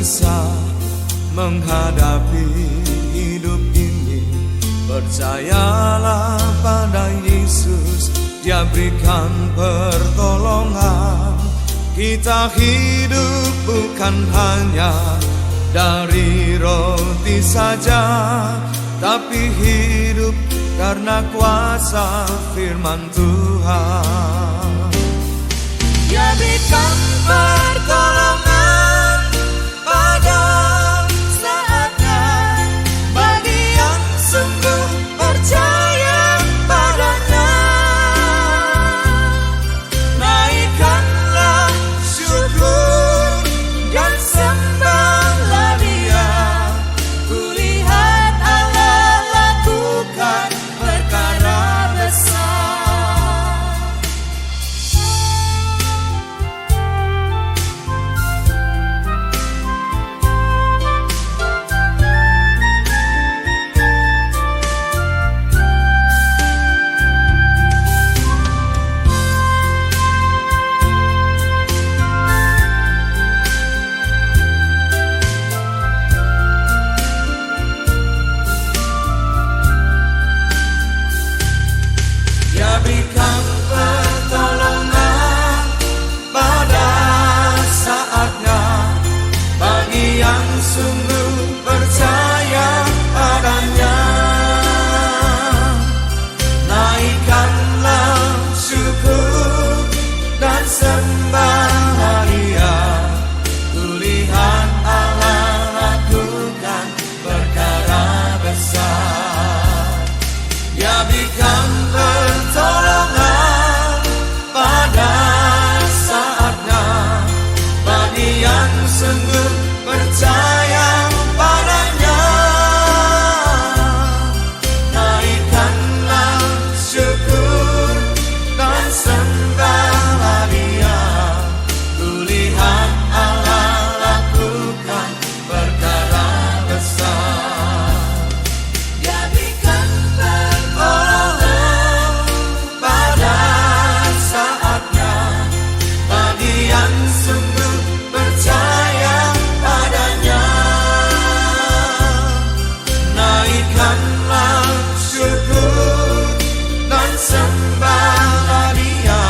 bisa menghadapi hidup ini. Percayalah pada Yesus, Dia berikan pertolongan. Kita hidup bukan hanya dari roti saja, tapi hidup karena kuasa firman Tuhan. Dia berikan pertolongan pada saatnya bagi yang sungguh percaya padanya. Naikkanlah syukur dan sembahlah Dia. Kulihat Allah lakukan perkara besar. Dia berikan pertolongan pada saatnya bagi yang sungguh percaya padanya. Naikkanlah syukur dan sembahlah Dia. Kulihat Allah lakukan perkara besar. Dia berikan pertolongan pada saatnya bagi yang sungguh percaya padanya. Naikkanlah syukur dan sembahlah Dia. Kulihat Allah lakukan perkara besar. Dia berikan pertolongan pada saatnya bagi yang sungguh percaya padanya. Naikkanlah syukur dan sembahlah Dia.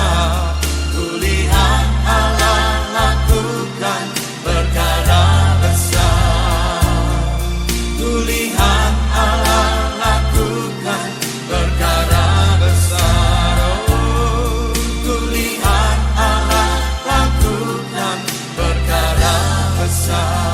Kulihat Allah lakukan perkara besar. Kulihat Allah lakukan perkara besar. Oh, kulihat Allah lakukan perkara besar.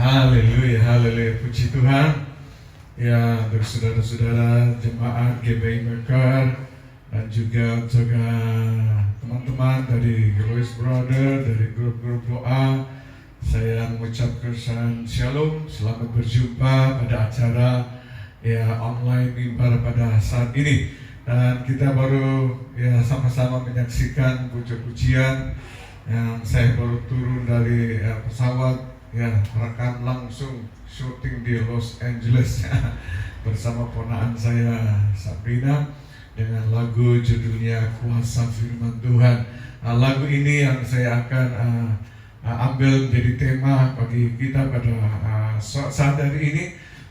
Haleluya, haleluya, puji Tuhan. Ya, untuk saudara-saudara jemaat GBI Mekar dan juga untuk teman-teman dari Grace Brother, dari grup-grup doa, saya mengucapkan shalom, selamat berjumpa pada acara ya online mimbar pada saat ini. Dan kita baru ya sama-sama menyaksikan puji-pujian yang saya baru turun dari pesawat. Ya, rekam langsung syuting di Los Angeles bersama ponaan saya Sabrina dengan lagu judulnya Kuasa Firman Tuhan. Lagu ini yang saya akan ambil menjadi tema bagi kita pada saat hari ini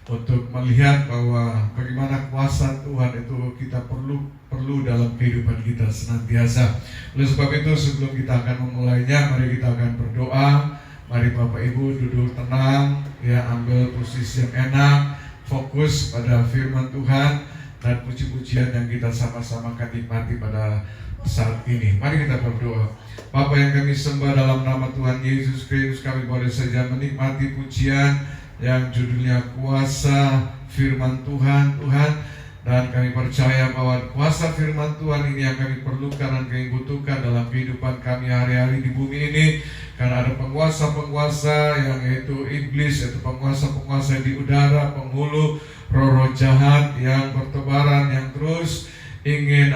untuk melihat bahwa bagaimana kuasa Tuhan itu kita perlu dalam kehidupan kita senantiasa. Oleh sebab itu sebelum kita akan memulainya, mari kita akan berdoa. Mari Bapak Ibu duduk tenang, ya, ambil posisi yang enak, fokus pada firman Tuhan dan puji-pujian yang kita sama-sama akan nikmati pada saat ini. Mari kita berdoa. Bapa yang kami sembah dalam nama Tuhan Yesus Kristus, kami boleh saja menikmati pujian yang judulnya Kuasa Firman Tuhan, Tuhan. Dan kami percaya bahwa kuasa firman Tuhan ini yang kami perlukan dan kami butuhkan dalam kehidupan kami hari-hari di bumi ini. Karena ada penguasa-penguasa yang yaitu iblis, yaitu penguasa-penguasa di udara, penghulu, roh-roh jahat yang bertebaran, yang terus ingin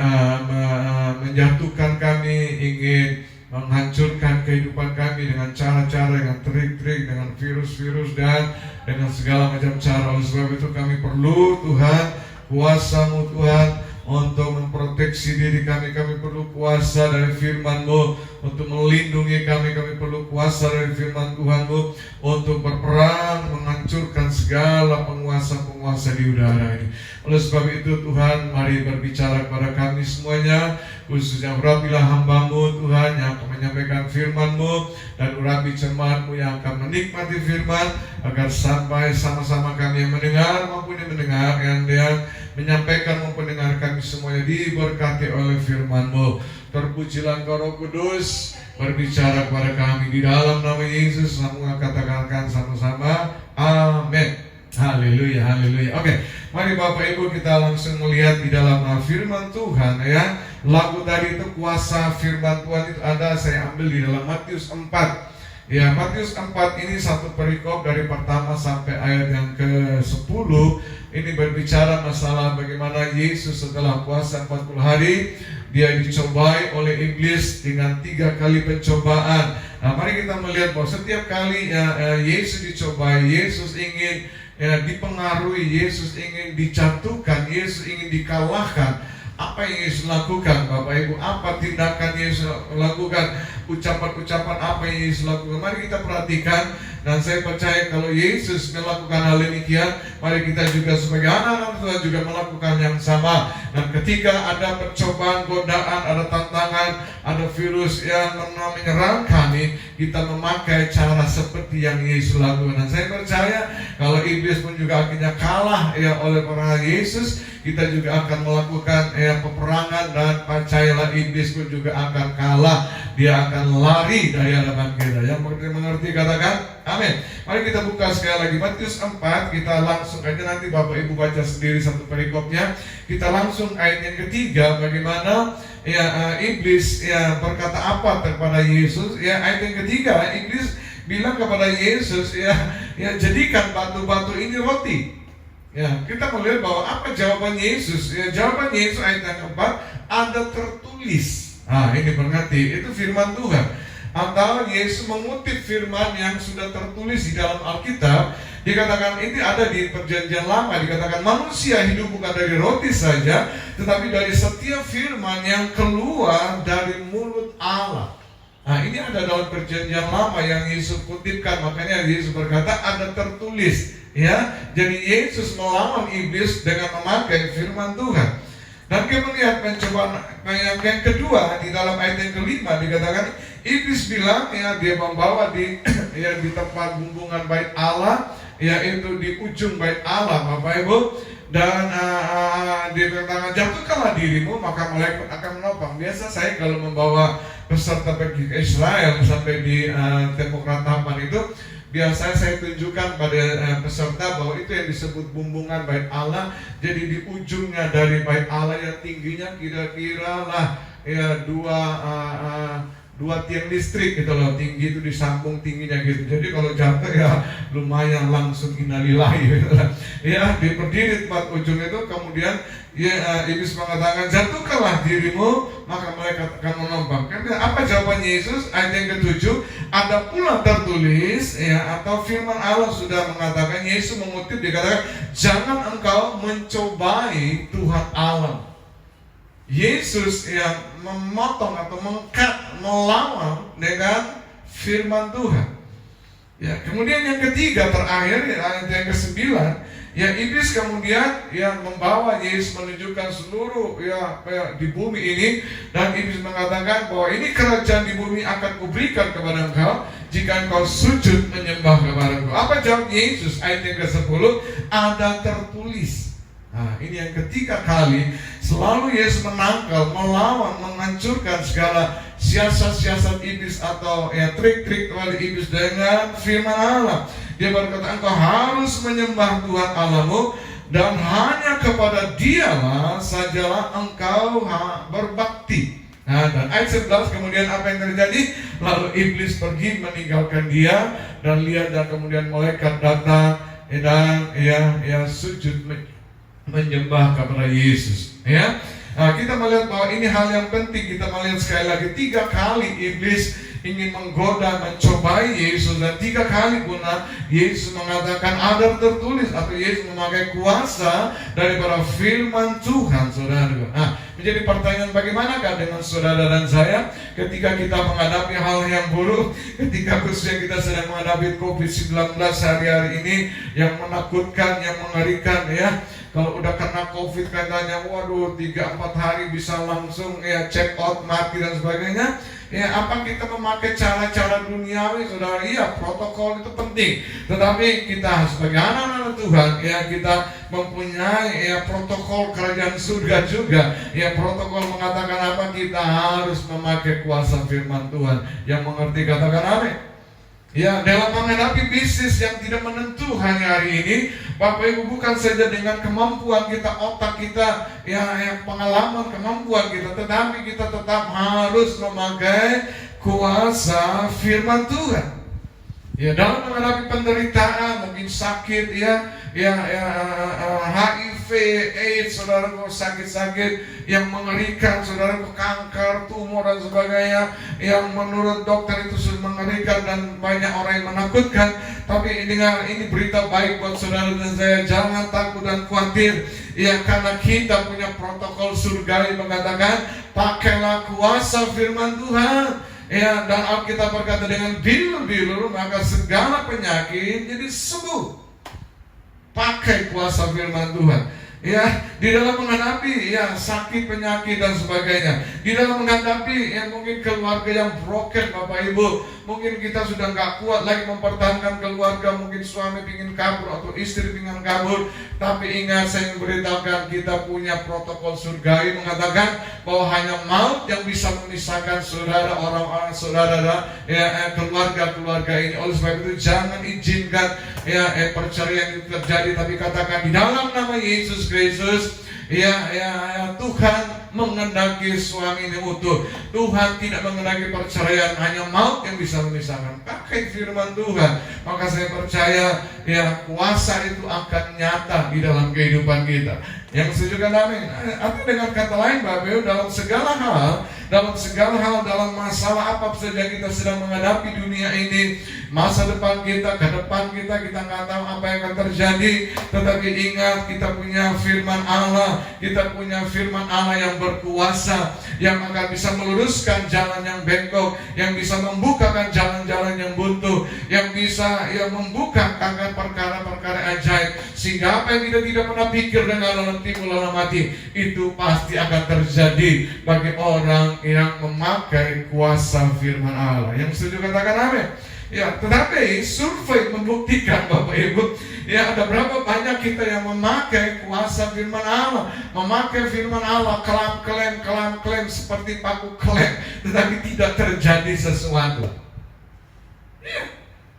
menjatuhkan kami, ingin menghancurkan kehidupan kami dengan cara-cara, dengan trik-trik, dengan virus-virus dan dengan segala macam cara. Oleh sebab itu kami perlu Tuhan kuasa-Mu Tuhan untuk memproteksi diri kami. Kami perlu kuasa dari firman-Mu untuk melindungi kami. Kami perlu kuasa dari firman Tuhan-Mu untuk berperang menghancurkan segala penguasa-penguasa di udara ini. Oleh sebab itu Tuhan, mari berbicara kepada kami semuanya, khususnya urapilah hamba-Mu Tuhan yang akan menyampaikan firman-Mu, dan urapi jemaat-Mu yang akan menikmati firman, agar sampai sama-sama kami yang mendengar maupun yang mendengar, yang menyampaikan maupun mendengar, kami semuanya diberkati oleh firman-Mu. Terpujilah Engkau Roh Kudus, berbicara kepada kami di dalam nama Yesus. Semua katakan sama-sama amin. Haleluya, haleluya. Oke, mari Bapak Ibu kita langsung melihat di dalam firman Tuhan ya. Lagu tadi itu kuasa firman Tuhan itu ada, saya ambil di dalam Matius 4. Ya, Matius 4 ini satu perikop dari pertama sampai ayat yang ke-10. Ini berbicara masalah bagaimana Yesus setelah puasa 40 hari dia dicobai oleh iblis dengan 3 kali pencobaan. Nah, mari kita melihat bahwa setiap kali Yesus dicobai, Yesus ingin dipengaruhi, Yesus ingin dijatuhkan, Yesus ingin dikalahkan. Apa yang Yesus lakukan, Bapak Ibu? Apa tindakan Yesus lakukan? Ucapan-ucapan apa yang Yesus lakukan? Mari kita perhatikan. Dan saya percaya kalau Yesus melakukan hal demikian, mari kita juga sebagai anak-anak Tuhan juga melakukan yang sama. Dan ketika ada percobaan, godaan, ada tantangan, ada virus yang menyerang kami, kita memakai cara seperti yang Yesus lakukan. Dan saya percaya kalau iblis pun juga akhirnya kalah oleh para Yesus, kita juga akan melakukan peperangan, dan percayalah iblis pun juga akan kalah. Dia akan lari dari hadapan kita. Yang mengerti katakan amin. Mari kita buka sekali lagi Matius 4. Kita langsung aja, nanti Bapak Ibu baca sendiri satu perikopnya. Kita langsung ayat yang ketiga, bagaimana iblis berkata apa kepada Yesus. Ayat yang ketiga, iblis bilang kepada Yesus, jadikan batu-batu ini roti. Kita melihat bahwa apa jawaban Yesus. Jawaban Yesus ayat yang keempat, ada tertulis. Ini berarti itu firman Tuhan. Atau Yesus mengutip firman yang sudah tertulis di dalam Alkitab. Dikatakan ini ada di perjanjian lama. Dikatakan manusia hidup bukan dari roti saja, tetapi dari setiap firman yang keluar dari mulut Allah. Ini ada dalam perjanjian lama yang Yesus kutipkan. Makanya Yesus berkata ada tertulis. Jadi Yesus melawan iblis dengan memakai firman Tuhan. Dan kita melihat pencobaan yang kedua di dalam ayat yang kelima, dikatakan iblis bilang dia membawa di tempat bumbungan bait Allah, yaitu di ujung bait Allah, Bapak Ibu. Dan dia berkata, jatuhkanlah dirimu, maka malaikat akan menopang. Biasa saya kalau membawa peserta pergi ke Israel sampai di tembok ratapan itu, biasanya saya tunjukkan pada peserta bahwa itu yang disebut bumbungan bait Allah. Jadi di ujungnya dari bait Allah yang tingginya kira-kira lah dua tiang listrik gitu loh, tinggi itu disambung tingginya gitu. Jadi kalau jatuh lumayan langsung innalillahi gitu lah. Berdiri tempat ujung itu, kemudian iblis mengatakan jatuhkanlah dirimu, maka mereka akan menopang. Apa jawaban Yesus? Ayat yang ke-7, ada pula tertulis atau firman Allah sudah mengatakan, Yesus mengutip, dikatakan jangan engkau mencobai Tuhan Allah. Yesus yang memotong atau melawan dengan firman Tuhan. Kemudian yang ketiga terakhir, ayat yang ke-9, iblis kemudian membawa Yesus menunjukkan seluruh di bumi ini, dan iblis mengatakan bahwa ini kerajaan di bumi akan kuberikan kepada engkau jika engkau sujud menyembah kepada engkau. Apa jawab Yesus? Ayat yang ke-10, ada tertulis. Ini yang ketiga kali selalu Yesus menangkal, melawan, menghancurkan segala siasat-siasat iblis atau trik-trik dari iblis dengan firman Allah. Dia berkata, engkau harus menyembah Tuhan Allahmu, dan hanya kepada Dialah sajalah engkau berbakti. Dan ayat 11 kemudian apa yang terjadi? Lalu iblis pergi meninggalkan dia, dan lihat, dan kemudian malaikat datang dan sujud menyembah kepada Yesus. Nah, kita melihat bahwa ini hal yang penting. Kita melihat sekali lagi 3 kali iblis ingin menggoda, mencobai Yesus, dan 3 kali pun Yesus mengatakan ada tertulis, atau Yesus memakai kuasa daripada firman Tuhan, saudara. Nah, menjadi pertanyaan, bagaimanakah dengan saudara dan saya ketika kita menghadapi hal yang buruk, ketika khususnya kita sedang menghadapi COVID-19 hari-hari ini yang menakutkan, yang mengerikan ya. Kalau udah kena COVID katanya, waduh 3-4 hari bisa langsung ya check out, mati dan sebagainya. Ya, apa kita memakai cara-cara duniawi, saudara? Iya, protokol itu penting. Tetapi kita sebagai anak-anak Tuhan, ya kita mempunyai ya protokol kerajaan surga juga. Ya, protokol mengatakan apa? Kita harus memakai kuasa firman Tuhan. Yang mengerti katakan amin. Ya, dalam menghadapi bisnis yang tidak menentu hari ini, Bapak Ibu, bukan saja dengan kemampuan kita, otak kita, ya pengalaman, kemampuan kita, tetapi kita tetap harus memakai kuasa firman Tuhan. Ya, dalam menghadapi penderitaan, mungkin sakit, HIV, AIDS, saudaraku, sakit-sakit yang mengerikan, saudaraku, kanker, tumor dan sebagainya, yang menurut dokter itu sudah mengerikan dan banyak orang yang menakutkan. Tapi dengar, ini berita baik buat saudara dan saya, jangan takut dan khawatir. Ya, karena kita punya protokol surgawi mengatakan, pakailah kuasa firman Tuhan. Ya, dan Alkitab berkata dengan bilur-bilur maka segala penyakit jadi sembuh. Pakai kuasa firman Tuhan. Ya, di dalam menghadapi ya sakit, penyakit dan sebagainya, di dalam menghadapi yang mungkin keluarga yang broken, Bapak Ibu, mungkin kita sudah nggak kuat lagi mempertahankan keluarga, mungkin suami ingin kabur atau istri ingin kabur, tapi ingat, saya ingin beritahukan, kita punya protokol surgawi mengatakan bahwa hanya maut yang bisa memisahkan saudara, orang-orang saudara, keluarga ini. Oleh sebab itu jangan izinkan perceraian itu terjadi, tapi katakan di dalam nama Yesus Kristus, Tuhan mengendaki suami ini utuh. Tuhan tidak mengendaki perceraian, hanya maut yang bisa memisahkan. Pakai firman Tuhan, maka saya percaya kuasa itu akan nyata di dalam kehidupan kita. Yang setuju kan amin? Atau dengan kata lain, Bapak Ibu, dalam segala hal, dalam masalah apa saja kita sedang menghadapi dunia ini, masa depan kita, ke depan kita nggak tahu apa yang akan terjadi. Tetapi ingat, kita punya firman Allah, kita punya firman Allah yang berkuasa, yang akan bisa meluruskan jalan yang bengkok, yang bisa membukakan jalan-jalan yang buntu, yang bisa membuka perkara-perkara ajaib, sehingga apa yang kita tidak pernah pikir dengan dalam timbul dalam hati, itu pasti akan terjadi bagi orang yang memakai kuasa firman Allah. Yang setuju katakan amin. Ya, tetapi survei membuktikan, Bapak Ibu, ada berapa banyak kita yang memakai kuasa firman Allah, memakai firman Allah, klaim seperti paku klaim, tetapi tidak terjadi sesuatu.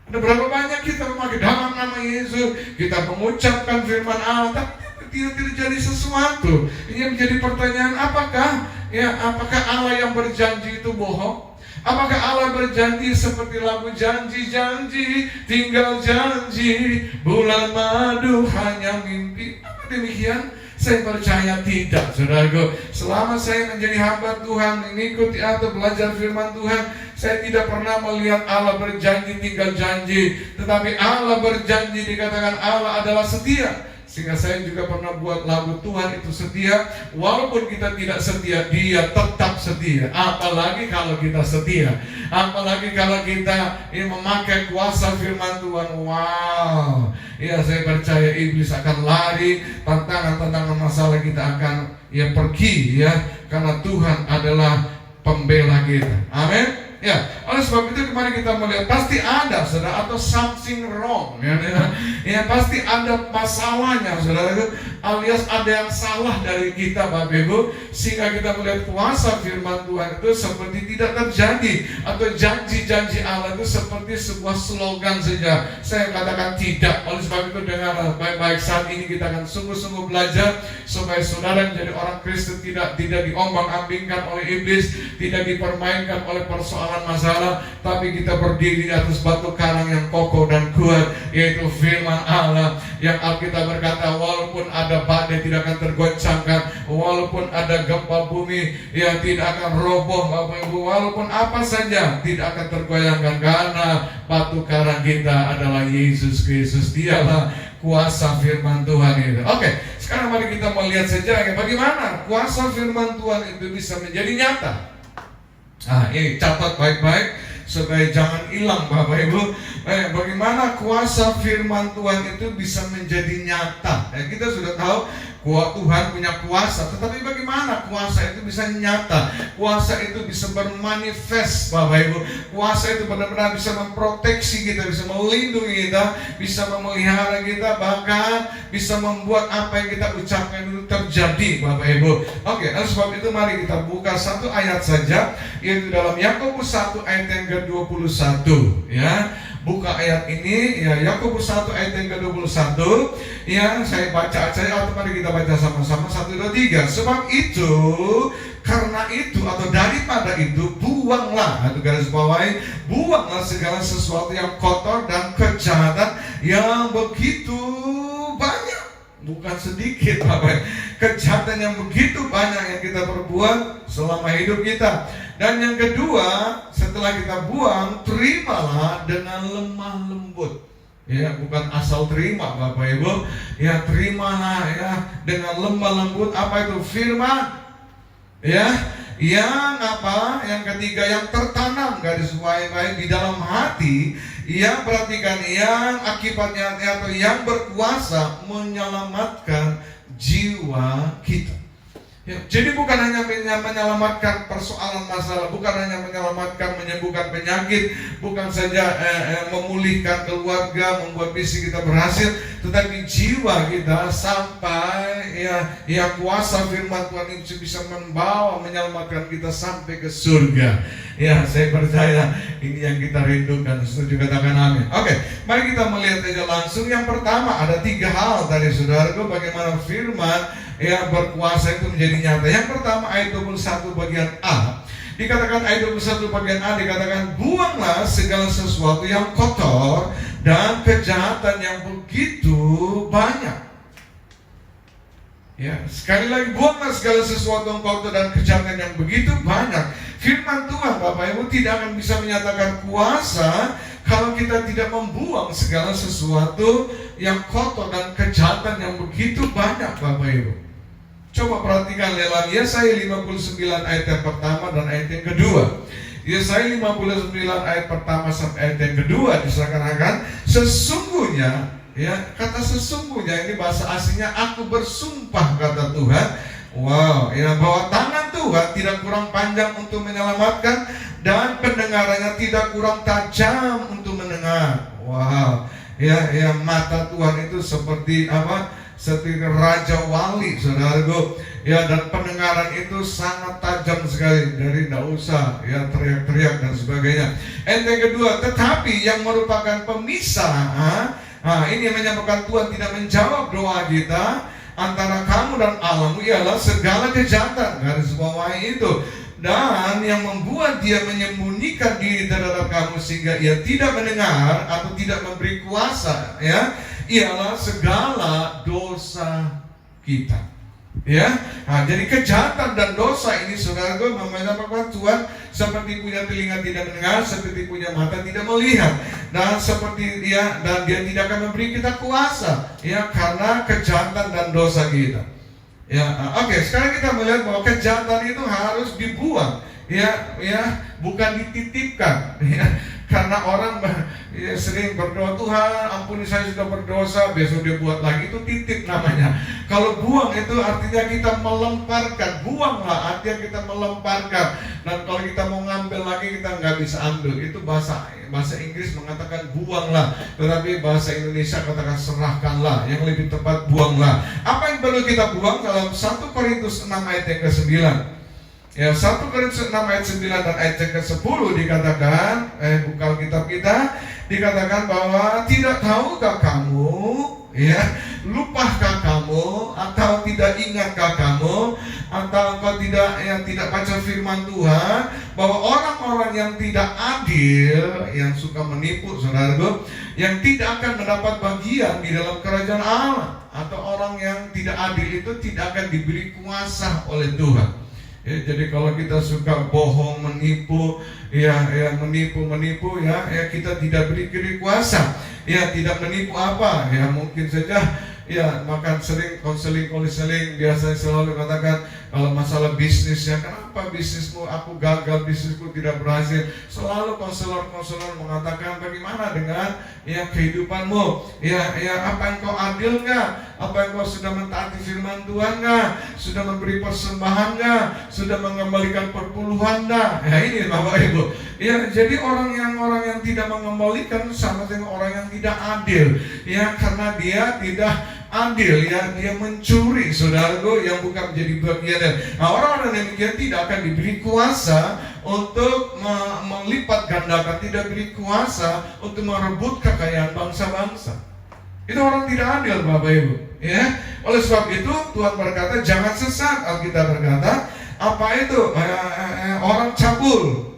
Ada berapa banyak kita memakai dalam nama Yesus, kita mengucapkan firman Allah, tapi tidak terjadi sesuatu. Ini menjadi pertanyaan, apakah Allah yang berjanji itu bohong? Apakah Allah berjanji seperti lagu janji-janji, tinggal janji, bulan madu hanya mimpi? Apa demikian? Saya percaya tidak, saudaraku. Selama saya menjadi hamba Tuhan, mengikuti atau belajar firman Tuhan, saya tidak pernah melihat Allah berjanji tinggal janji. Tetapi Allah berjanji, dikatakan Allah adalah setia. Sehingga saya juga pernah buat lagu Tuhan itu setia. Walaupun kita tidak setia, Dia tetap setia. Apalagi kalau kita setia, apalagi kalau kita memakai kuasa firman Tuhan. Wow, saya percaya iblis akan lari, tantangan masalah kita akan pergi, karena Tuhan adalah pembela kita. Amin. Oleh sebab itu kemarin kita melihat pasti ada, saudara, atau something wrong, pasti ada masalahnya, saudara, alias ada yang salah dari kita, Bapak Ibu, sehingga kita melihat kuasa firman Tuhan itu seperti tidak terjadi, atau janji-janji Allah itu seperti sebuah slogan saja. Saya katakan tidak. Oleh sebab itu dengar baik-baik, saat ini kita akan sungguh-sungguh belajar supaya saudara menjadi orang Kristen tidak diombang-ambingkan oleh iblis, tidak dipermainkan oleh persoalan masalah, tapi kita berdiri di atas batu karang yang kokoh dan kuat, yaitu firman Allah yang Alkitab berkata walaupun ada badai tidak akan tergoncangkan, walaupun ada gempa bumi yang tidak akan roboh Bapak Ibu, walaupun apa saja tidak akan tergoyangkan, karena batu karang kita adalah Yesus Kristus. Dialah kuasa firman Tuhan itu. Oke, sekarang mari kita melihat saja bagaimana kuasa firman Tuhan itu bisa menjadi nyata. Ini catat baik-baik supaya jangan hilang Bapak Ibu. Bagaimana kuasa firman Tuhan itu bisa menjadi nyata. Kita sudah tahu Tuhan punya kuasa, tetapi bagaimana kuasa itu bisa nyata? Kuasa itu bisa bermanifest Bapak Ibu. Kuasa itu benar-benar bisa memproteksi kita, bisa melindungi kita, bisa memelihara kita, bahkan bisa membuat apa yang kita ucapkan itu terjadi Bapak Ibu. Oke, oleh sebab itu mari kita buka satu ayat saja, yaitu dalam Yakobus 1 ayat yang ke-21 ya. Buka ayat ini ya, Yakobus 1 ayat yang ke-21 ya, saya baca saja atau mari kita baca sama-sama 1, 2, 3. Sebab itu, karena itu atau daripada itu, buanglah, atau garis bawahi, buanglah segala sesuatu yang kotor dan kejahatan yang begitu banyak. Bukan sedikit Bapak, kejahatan yang begitu banyak yang kita perbuat selama hidup kita. Dan yang kedua, setelah kita buang, terimalah dengan lemah lembut. Ya, bukan asal terima Bapak Ibu. Ya, terimalah ya dengan lemah lembut. Apa itu? Firman. Ya, yang apa? Yang ketiga, yang tertanam garis bawahi di dalam hati. Yang perhatikan, yang akibatnya atau yang berkuasa menyelamatkan jiwa kita. Ya, jadi bukan hanya menyelamatkan persoalan masalah, bukan hanya menyelamatkan menyembuhkan penyakit, bukan saja memulihkan keluarga, membuat misi kita berhasil, tetapi jiwa kita sampai ya kuasa firman Tuhan itu bisa membawa, menyelamatkan kita sampai ke surga. Ya, saya percaya ini yang kita rindukan. Setuju, katakan amin. Oke, mari kita melihat aja langsung. Yang pertama, ada 3 hal tadi saudaraku, bagaimana firman yang berkuasa itu menjadi nyata. Yang pertama, ayat 21 bagian A dikatakan, ayat 21 bagian A dikatakan, buanglah segala sesuatu yang kotor dan kejahatan yang begitu banyak. Ya, sekali lagi, buanglah segala sesuatu yang kotor dan kejahatan yang begitu banyak. Firman Tuhan Bapak Ibu tidak akan bisa menyatakan kuasa kalau kita tidak membuang segala sesuatu yang kotor dan kejahatan yang begitu banyak Bapak Ibu. Coba perhatikan dalam Yesaya 59 ayat yang pertama dan ayat yang kedua. Yesaya 59 ayat pertama sampai ayat yang kedua disangkakan, sesungguhnya, ya, kata sesungguhnya ini bahasa aslinya, aku bersumpah kata Tuhan. Wow, ya, bahwa tangan Tuhan tidak kurang panjang untuk menyelamatkan dan pendengarannya tidak kurang tajam untuk mendengar. Wow, ya, mata Tuhan itu seperti apa? Seperti raja wali saudaraku ya, dan pendengaran itu sangat tajam sekali, dari tidak usah ya teriak-teriak dan sebagainya. Yang kedua, tetapi yang merupakan pemisah, ini yang menyebabkan Tuhan tidak menjawab doa kita antara kamu dan Allahmu ialah segala kejahatan, garis bawahi itu, dan yang membuat dia menyembunyikan diri terhadap kamu sehingga ia tidak mendengar atau tidak memberi kuasa, ya, ialah segala dosa kita. Ya, jadi kejahatan dan dosa ini saudaraku menyebabkan Tuhan seperti punya telinga tidak mendengar, seperti punya mata tidak melihat, dan seperti dia tidak akan memberi kita kuasa, ya, karena kejahatan dan dosa kita. Ya, oke, sekarang kita melihat bahwa kejahatan itu harus dibuang, ya, bukan dititipkan, ya. Karena orang ya, sering berdoa, Tuhan ampuni saya sudah berdosa, besok dia buat lagi, itu titip namanya. Kalau buang itu artinya kita melemparkan, buanglah artinya kita melemparkan. Dan kalau kita mau ngambil lagi kita nggak bisa ambil. Itu bahasa Inggris mengatakan buanglah, tetapi bahasa Indonesia katakan serahkanlah. Yang lebih tepat buanglah. Apa yang perlu kita buang? Dalam 1 Korintus 6 ayat yang ke-9. Ya, 1 Korintus 6 ayat 9 dan ayat yang ke-10 dikatakan, buka kitab kita, dikatakan bahwa tidak tahukah kamu, ya, lupakah kamu atau tidak ingatkah kamu atau engkau tidak baca firman Tuhan bahwa orang-orang yang tidak adil, yang suka menipu, saudaraku, yang tidak akan mendapat bagian di dalam kerajaan Allah, atau orang yang tidak adil itu tidak akan diberi kuasa oleh Tuhan. Ya, jadi kalau kita suka bohong, menipu, menipu ya kita tidak beri kuasa. Ya, tidak menipu apa? Ya, mungkin saja makan sering konseling biasanya selalu katakan kalau masalah bisnisnya, kenapa bisnismu, aku gagal, bisnisku tidak berhasil. Selalu konselor mengatakan bagaimana dengan kehidupanmu, apa engkau adil nggak, apa engkau sudah mentaati firman Tuhan nggak, sudah memberi persembahan nggak, sudah mengembalikan perpuluhan nggak. Ya, ini Bapak Ibu. Ya, jadi orang yang tidak mengembalikan sama dengan orang yang tidak adil. Ya, karena dia tidak adil, ya, dia mencuri, saudaraku, yang bukan menjadi bagian. Nah, orang-orang demikian tidak akan diberi kuasa untuk melipat gandakan, tidak diberi kuasa untuk merebut kekayaan bangsa-bangsa. Itu orang tidak adil, Bapak Ibu. Ya, oleh sebab itu Tuhan berkata jangan sesat. Alkitab berkata apa itu? Orang cabul,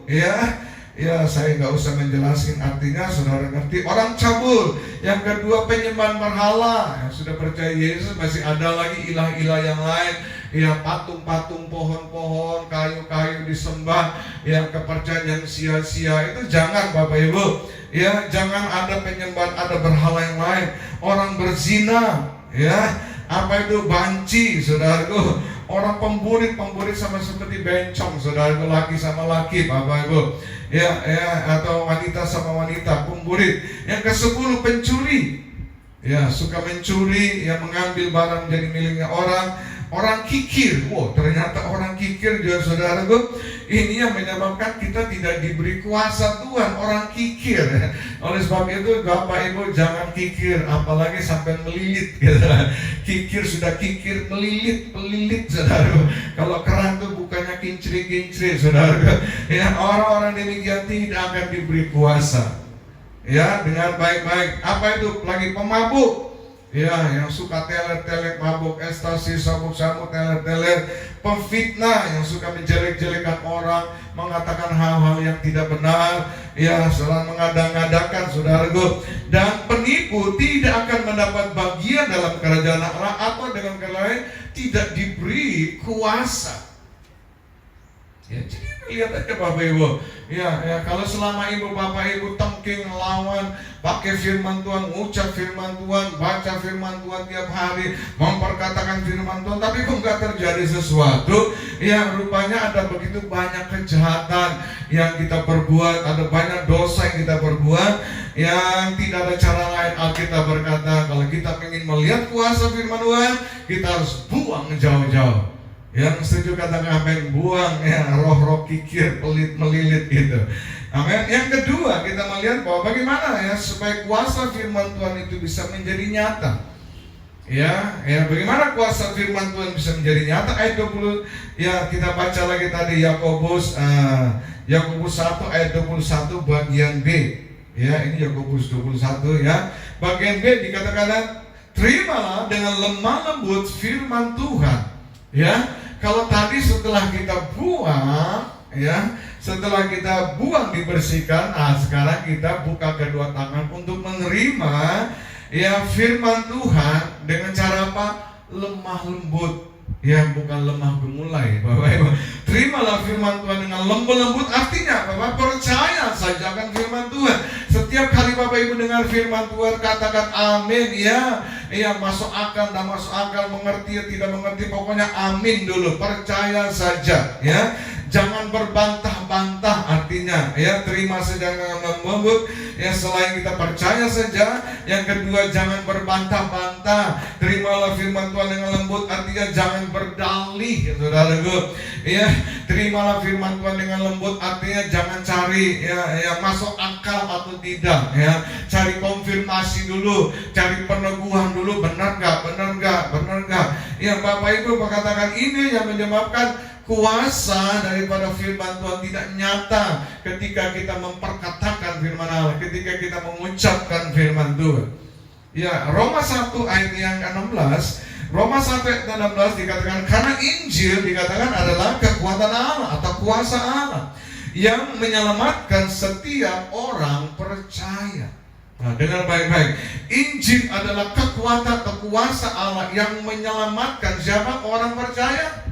Ya, saya nggak usah menjelaskan artinya, saudara ngerti. Orang cabul. Yang kedua, penyembahan berhala. Yang sudah percaya Yesus masih ada lagi ilah-ilah yang lain. Ya, patung-patung, pohon-pohon, kayu-kayu disembah. Yang kepercayaan yang sia-sia itu jangan, Bapak Ibu. Ya, jangan ada penyembahan, ada berhala yang lain. Orang berzina, ya, apa itu banci, saudaraku. Orang pemburit sama seperti bencong, saudaraku, laki sama laki, Bapak Ibu. Atau wanita sama wanita, pemburit. Yang ke-10, pencuri. Ya, suka mencuri, mengambil barang menjadi miliknya orang. Orang kikir. Wow, ternyata orang kikir juga, saudaraku. Ini yang menyebabkan kita tidak diberi kuasa Tuhan. Orang kikir. Oleh sebab itu Bapak Ibu jangan kikir, apalagi sampai melilit, gitu. Kikir sudah kikir, melilit, saudaraku. Kalau keran itu bukannya kincri, saudaraku. Ya, orang-orang demikian tidak akan diberi kuasa. Ya, dengan baik-baik. Apa itu? Lagi pemabuk. Ya, yang suka teler-teler, mabuk, ekstasi, sabuk-sabuk, teler-teler, pemfitnah, yang suka menjelek-jelekan orang, mengatakan hal-hal yang tidak benar, selalu mengada-ngadakan, saudaraku. Dan penipu tidak akan mendapat bagian dalam kerajaan Allah, atau dengan kata lain tidak diberi kuasa. Ya, jadi lihat aja Bapak Ibu. Kalau selama Ibu Bapak Ibu tengking lawan, pakai firman Tuhan, ucap firman Tuhan, baca firman Tuhan tiap hari, memperkatakan firman Tuhan, tapi kok nggak terjadi sesuatu, rupanya ada begitu banyak kejahatan yang kita perbuat, ada banyak dosa yang kita perbuat, yang tidak ada cara lain. Alkitab berkata kalau kita ingin melihat kuasa firman Tuhan, kita harus buang jauh-jauh. Yang setuju katakan amin, buang roh-roh kikir, pelit, melilit itu. Amin. Yang kedua, kita melihat bahwa bagaimana supaya kuasa firman Tuhan itu bisa menjadi nyata. Bagaimana kuasa firman Tuhan bisa menjadi nyata? Ayat 20, kita baca lagi tadi Yakobus 1 ayat 21 bagian B. Ini Yakobus 21 Bagian B dikatakan, terimalah dengan lemah lembut firman Tuhan. Kalau tadi setelah kita buang, setelah kita buang dibersihkan, sekarang kita buka kedua tangan untuk menerima firman Tuhan dengan cara apa? Lemah lembut. Bukan lemah gemulai, Bapak Ibu. Terimalah firman Tuhan dengan lembut, artinya Bapak percaya saja akan firman Tuhan. Setiap kali Bapak Ibu dengar firman Tuhan, katakan amin. Masuk akal, tidak masuk akal, mengerti, tidak mengerti, pokoknya amin dulu, percaya saja. Jangan berbantah-bantah, artinya terima saja dengan lembut. Selain kita percaya saja. Yang kedua, jangan berbantah-bantah. Terimalah firman Tuhan dengan lembut, artinya jangan berdalih, saudaraku. Terimalah firman Tuhan dengan lembut, artinya jangan cari masuk akal atau tidak. Cari konfirmasi dulu, cari peneguhan dulu, benar nggak. Bapak Ibu mengatakan ini yang menyebabkan kuasa daripada firman Tuhan tidak nyata ketika kita memperkatakan firman Allah, ketika kita mengucapkan firman Tuhan. Ya, Roma 1 ayat yang ke-16, Roma 1 ayat 16 dikatakan, karena Injil dikatakan adalah kekuatan Allah atau kuasa Allah yang menyelamatkan setiap orang percaya. Nah, dengar baik-baik. Injil adalah kekuatan atau kuasa Allah yang menyelamatkan siapa? Orang percaya.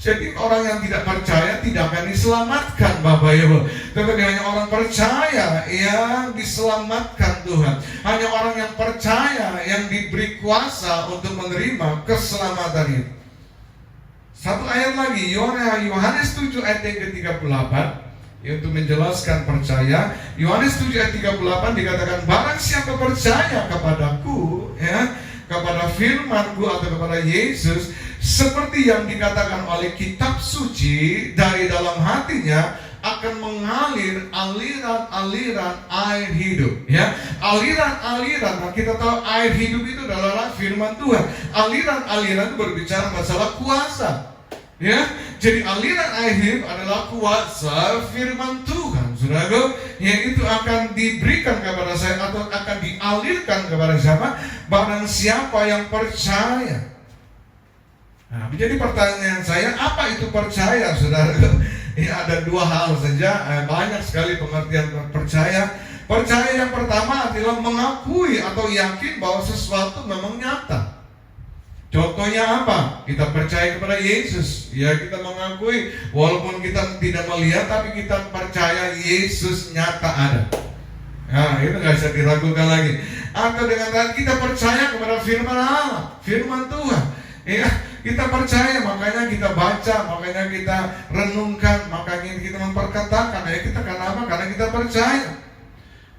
Jadi orang yang tidak percaya tidak akan diselamatkan, Bapak Ibu. Tetapi hanya orang percaya yang diselamatkan Tuhan. Hanya orang yang percaya yang diberi kuasa untuk menerima keselamatan itu. Satu ayat lagi, Yohanes 7 ayat yang ke-38, untuk menjelaskan percaya. Yohanes 7 ayat 38 dikatakan, barang siapa percaya kepadaku, ya, kepada firman-Ku atau kepada Yesus, seperti yang dikatakan oleh kitab suci, dari dalam hatinya akan mengalir aliran-aliran air hidup. Ya, aliran-aliran. Nah, kita tahu air hidup itu adalah firman Tuhan. Aliran-aliran itu berbicara masalah kuasa. Ya, jadi aliran air hidup adalah kuasa firman Tuhan, saudaraku, yang itu akan diberikan kepada saya atau akan dialirkan kepada siapa? Barang siapa yang percaya. Nah, jadi pertanyaan saya, apa itu percaya, saudaraku? Ya, ada dua hal saja, banyak sekali pengertian percaya. Percaya yang pertama adalah mengakui atau yakin bahwa sesuatu memang nyata. Contohnya apa? Kita percaya kepada Yesus. Ya, kita mengakui walaupun kita tidak melihat, tapi kita percaya Yesus nyata ada. Nah, itu gak bisa diragukan lagi. Atau dengan kita percaya kepada firman Allah, firman Tuhan. Ya, kita percaya, makanya kita baca, makanya kita renungkan, makanya kita memperkatakan. Ya, kita kenapa? Karena kita percaya.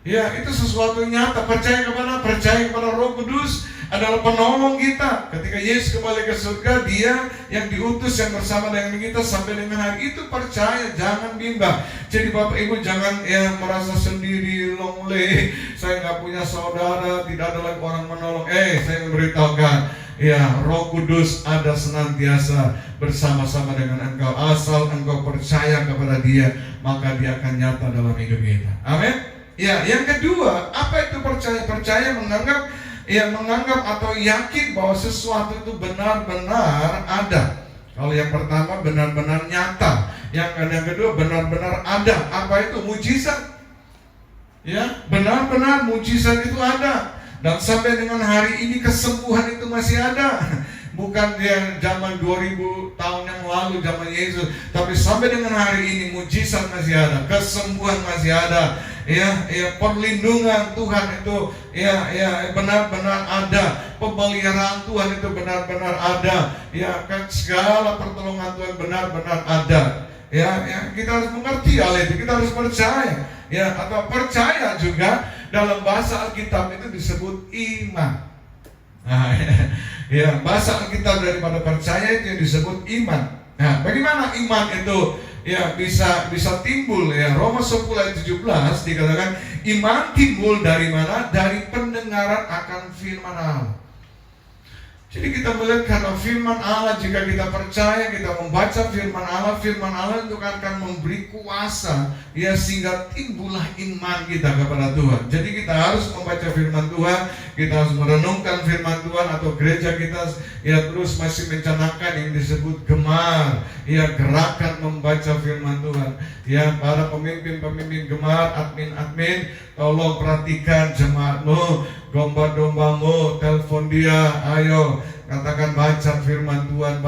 Ya, itu sesuatu nyata. Percaya kepada Roh Kudus adalah penolong kita. Ketika Yesus kembali ke surga, Dia yang diutus yang bersama dengan kita sampai dengan hari itu. Percaya, jangan bimbang. Jadi Bapak Ibu jangan merasa sendiri, lonely. Saya nggak punya saudara, tidak ada lagi orang menolong. Saya memberitahukan, ya, Roh Kudus ada senantiasa bersama-sama dengan engkau. Asal engkau percaya kepada Dia, maka Dia akan nyata dalam hidup kita. Amin. Ya, yang kedua, apa itu percaya? Percaya menganggap atau yakin bahwa sesuatu itu benar-benar ada. Kalau yang pertama benar-benar nyata, yang kedua benar-benar ada. Apa itu? Mujizat. Ya, benar-benar mujizat itu ada. Dan sampai dengan hari ini kesembuhan itu masih ada. Bukan dia zaman 2000 tahun yang lalu, zaman Yesus, tapi sampai dengan hari ini mujizat masih ada, kesembuhan masih ada. Ya, perlindungan Tuhan itu benar-benar ada, pemeliharaan Tuhan itu benar-benar ada. Ya, kan segala pertolongan Tuhan benar-benar ada. Ya, kita harus mengerti hal itu, kita harus percaya. Ya, atau percaya juga dalam bahasa Alkitab itu disebut iman. Nah, ya, bahasa Alkitab daripada percaya itu yang disebut iman. Nah, bagaimana iman itu bisa timbul? Ya, Roma 10 ayat 17 dikatakan iman timbul dari mana? Dari pendengaran akan firman Allah. Jadi kita melihat karena firman Allah, jika kita percaya, kita membaca firman Allah itu akan memberi kuasa, ya, sehingga timbullah iman kita kepada Tuhan. Jadi kita harus membaca firman Tuhan, kita harus merenungkan firman Tuhan, atau gereja kita terus masih mencanangkan yang disebut gemar, gerakan membaca firman Tuhan. Ya, para pemimpin gemar, admin, tolong perhatikan jemaatmu, domba-dombamu, telepon dia, ayo katakan baca firman Tuhan,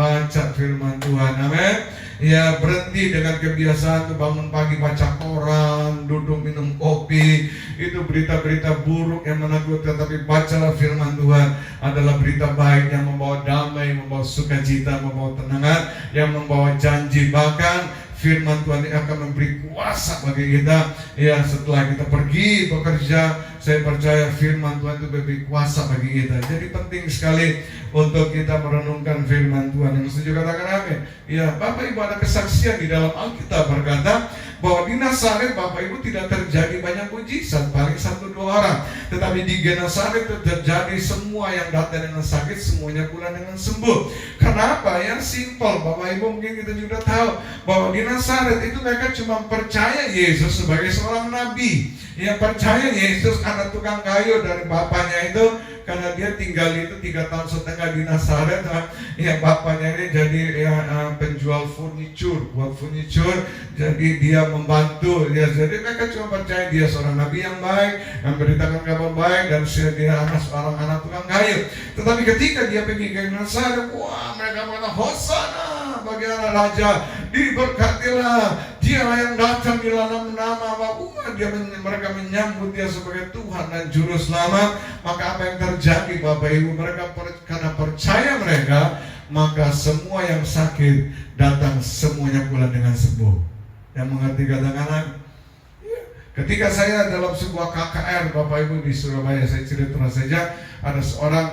amin. Ya, berhenti dengan kebiasaan tuh bangun pagi baca koran, duduk minum kopi, itu berita-berita buruk yang menakutkan. Tapi bacalah firman Tuhan, adalah berita baik yang membawa damai, membawa sukacita, membawa tenangan, yang membawa janji. Bahkan firman Tuhan ini akan memberi kuasa bagi kita. Ya, setelah kita pergi bekerja, saya percaya firman Tuhan itu memberi kuasa bagi kita. Jadi penting sekali untuk kita merenungkan firman Tuhan. Yang setuju katakan amin. Ya, Bapak Ibu, ada kesaksian di dalam Alkitab berkata bahwa di Nazaret Bapak Ibu tidak terjadi banyak mujizat, paling 1-2 orang. Tetapi di Genesaret itu terjadi, semua yang datang dengan sakit semuanya pulang dengan sembuh. Kenapa? Ya, simpel. Bapak Ibu mungkin kita juga tahu bahwa di Nazaret itu mereka cuma percaya Yesus sebagai seorang nabi. Yang percaya Yesus anak tukang kayu dari bapaknya itu karena dia tinggal itu 3,5 tahun di Nazaret. Ya, bapaknya ini jadi penjual furniture, buat furniture. Jadi dia membantu. Ya, jadi mereka cuma percaya dia seorang nabi yang baik, memberitakan kabar baik, dan dia seorang anak tukang kayu. Tetapi ketika dia pergi ke Nazaret, wah, mereka mengatakan Hosana bagi anak raja, diberkatilah dialah yang datang di dalam nama Allah. Mereka menyambut dia sebagai Tuhan dan Juru Selamat. Maka apa yang terjadi Bapak Ibu? Karena percaya mereka, maka semua yang sakit datang semuanya pula dengan sembuh. Yang mengerti katakan, ketika saya dalam sebuah KKR Bapak Ibu di Surabaya, saya cerita saja, ada seorang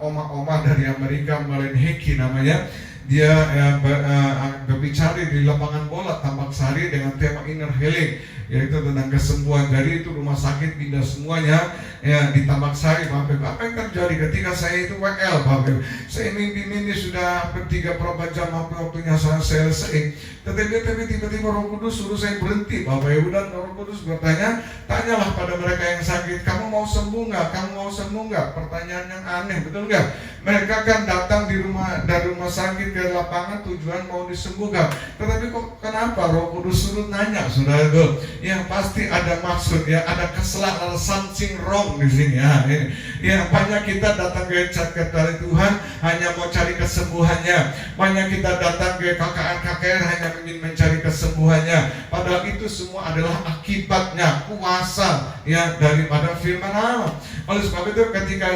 oma-oma dari Amerika, Malen Heki namanya. Dia berbicara di lapangan bola Tambak Sari dengan tema inner healing, yaitu tentang kesembuhan. Jadi itu rumah sakit pindah semuanya ya di Tambak Sari. Bapak, apa yang terjadi ketika saya itu WL Bapak? Saya mimpi sudah 3-4 jam waktunya saya selesai. Tetapi tiba-tiba Roh Kudus suruh saya berhenti Bapak Ibu, dan Roh Kudus bertanya, tanyalah pada mereka yang sakit, kamu mau sembuh nggak? Kamu mau sembuh nggak? Pertanyaan yang aneh, betul nggak? Mereka kan datang dari rumah sakit ke lapangan tujuan mau disembuhkan. Tetapi kok kenapa Roh Kudus suruh nanya, saudara? Ya pasti ada maksud, ya ada kesalahan, something wrong di sini ya. Ya banyak kita datang ke dari Tuhan hanya mau cari kesembuhannya. Banyak kita datang ke KKR hanya ingin mencari kesembuhannya. Padahal itu semua adalah akibatnya kuasa ya daripada firman Allah. Oleh sebab itu ketika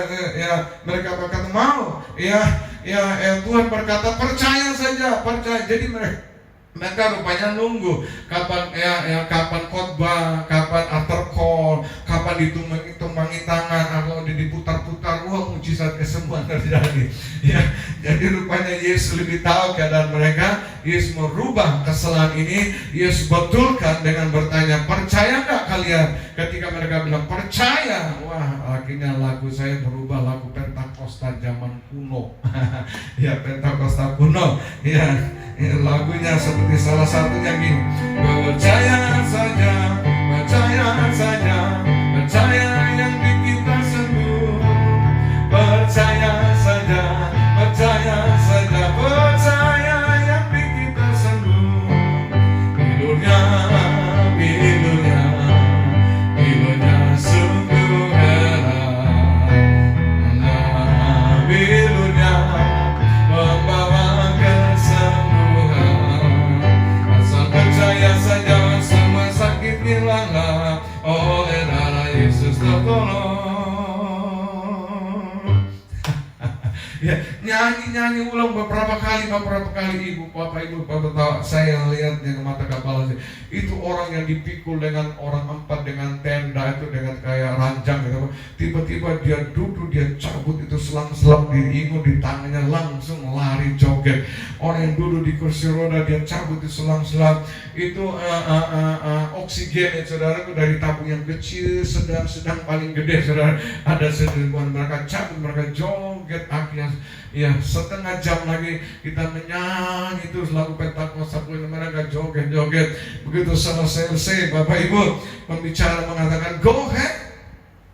mereka berkata mau, Tuhan berkata percaya saja, percaya. Jadi mereka rupanya nunggu kapan kapan khotbah, kapan altar call, kapan ditumbangi tangan atau diputar-putar, wah mujizat kesembuhan terjadi. Ya, jadi rupanya Yesus lebih tahu keadaan mereka. Yesus merubah kesalahan ini. Yesus betulkan dengan bertanya, percaya nggak kalian? Ketika mereka bilang percaya, wah akhirnya lagu saya berubah, lagu Pentakosta zaman kuno. Ya Pentakosta kuno. Ya lagunya seperti salah satunya gini, percaya saja, percaya saja, percaya yang bikin kita sembuh, percaya saja, percaya saja, percaya yang bikin kita sembuh. Bilurnya, bilurnya, bilurnya sungguh erat, bilurnya membawa percaya saja, semua sakit hilanglah oleh darah Yesus tertolong. Ya, nyanyi ulang beberapa kali Ibu, Bapak Ibu, tahu saya lihat dengan mata kepala saya. Itu orang yang dipikul dengan orang 4 dengan tenda itu dengan kayak ranjang gitu. Tiba-tiba dia duduk, dia cabut itu selang-selang diingu di tangannya, langsung lari joget. Orang yang duduk di kursi roda dia cabut itu selang-selang. Itu oksigen saudara, itu dari tabung yang kecil, sedang paling gede saudara. Ada seribuan, mereka cabut, mereka joget. Akhirnya ya setengah jam lagi kita menyanyi terus lagu Pentakosta, mereka joget-joget. Begitu selesai Bapak Ibu, pembicara mengatakan go ahead,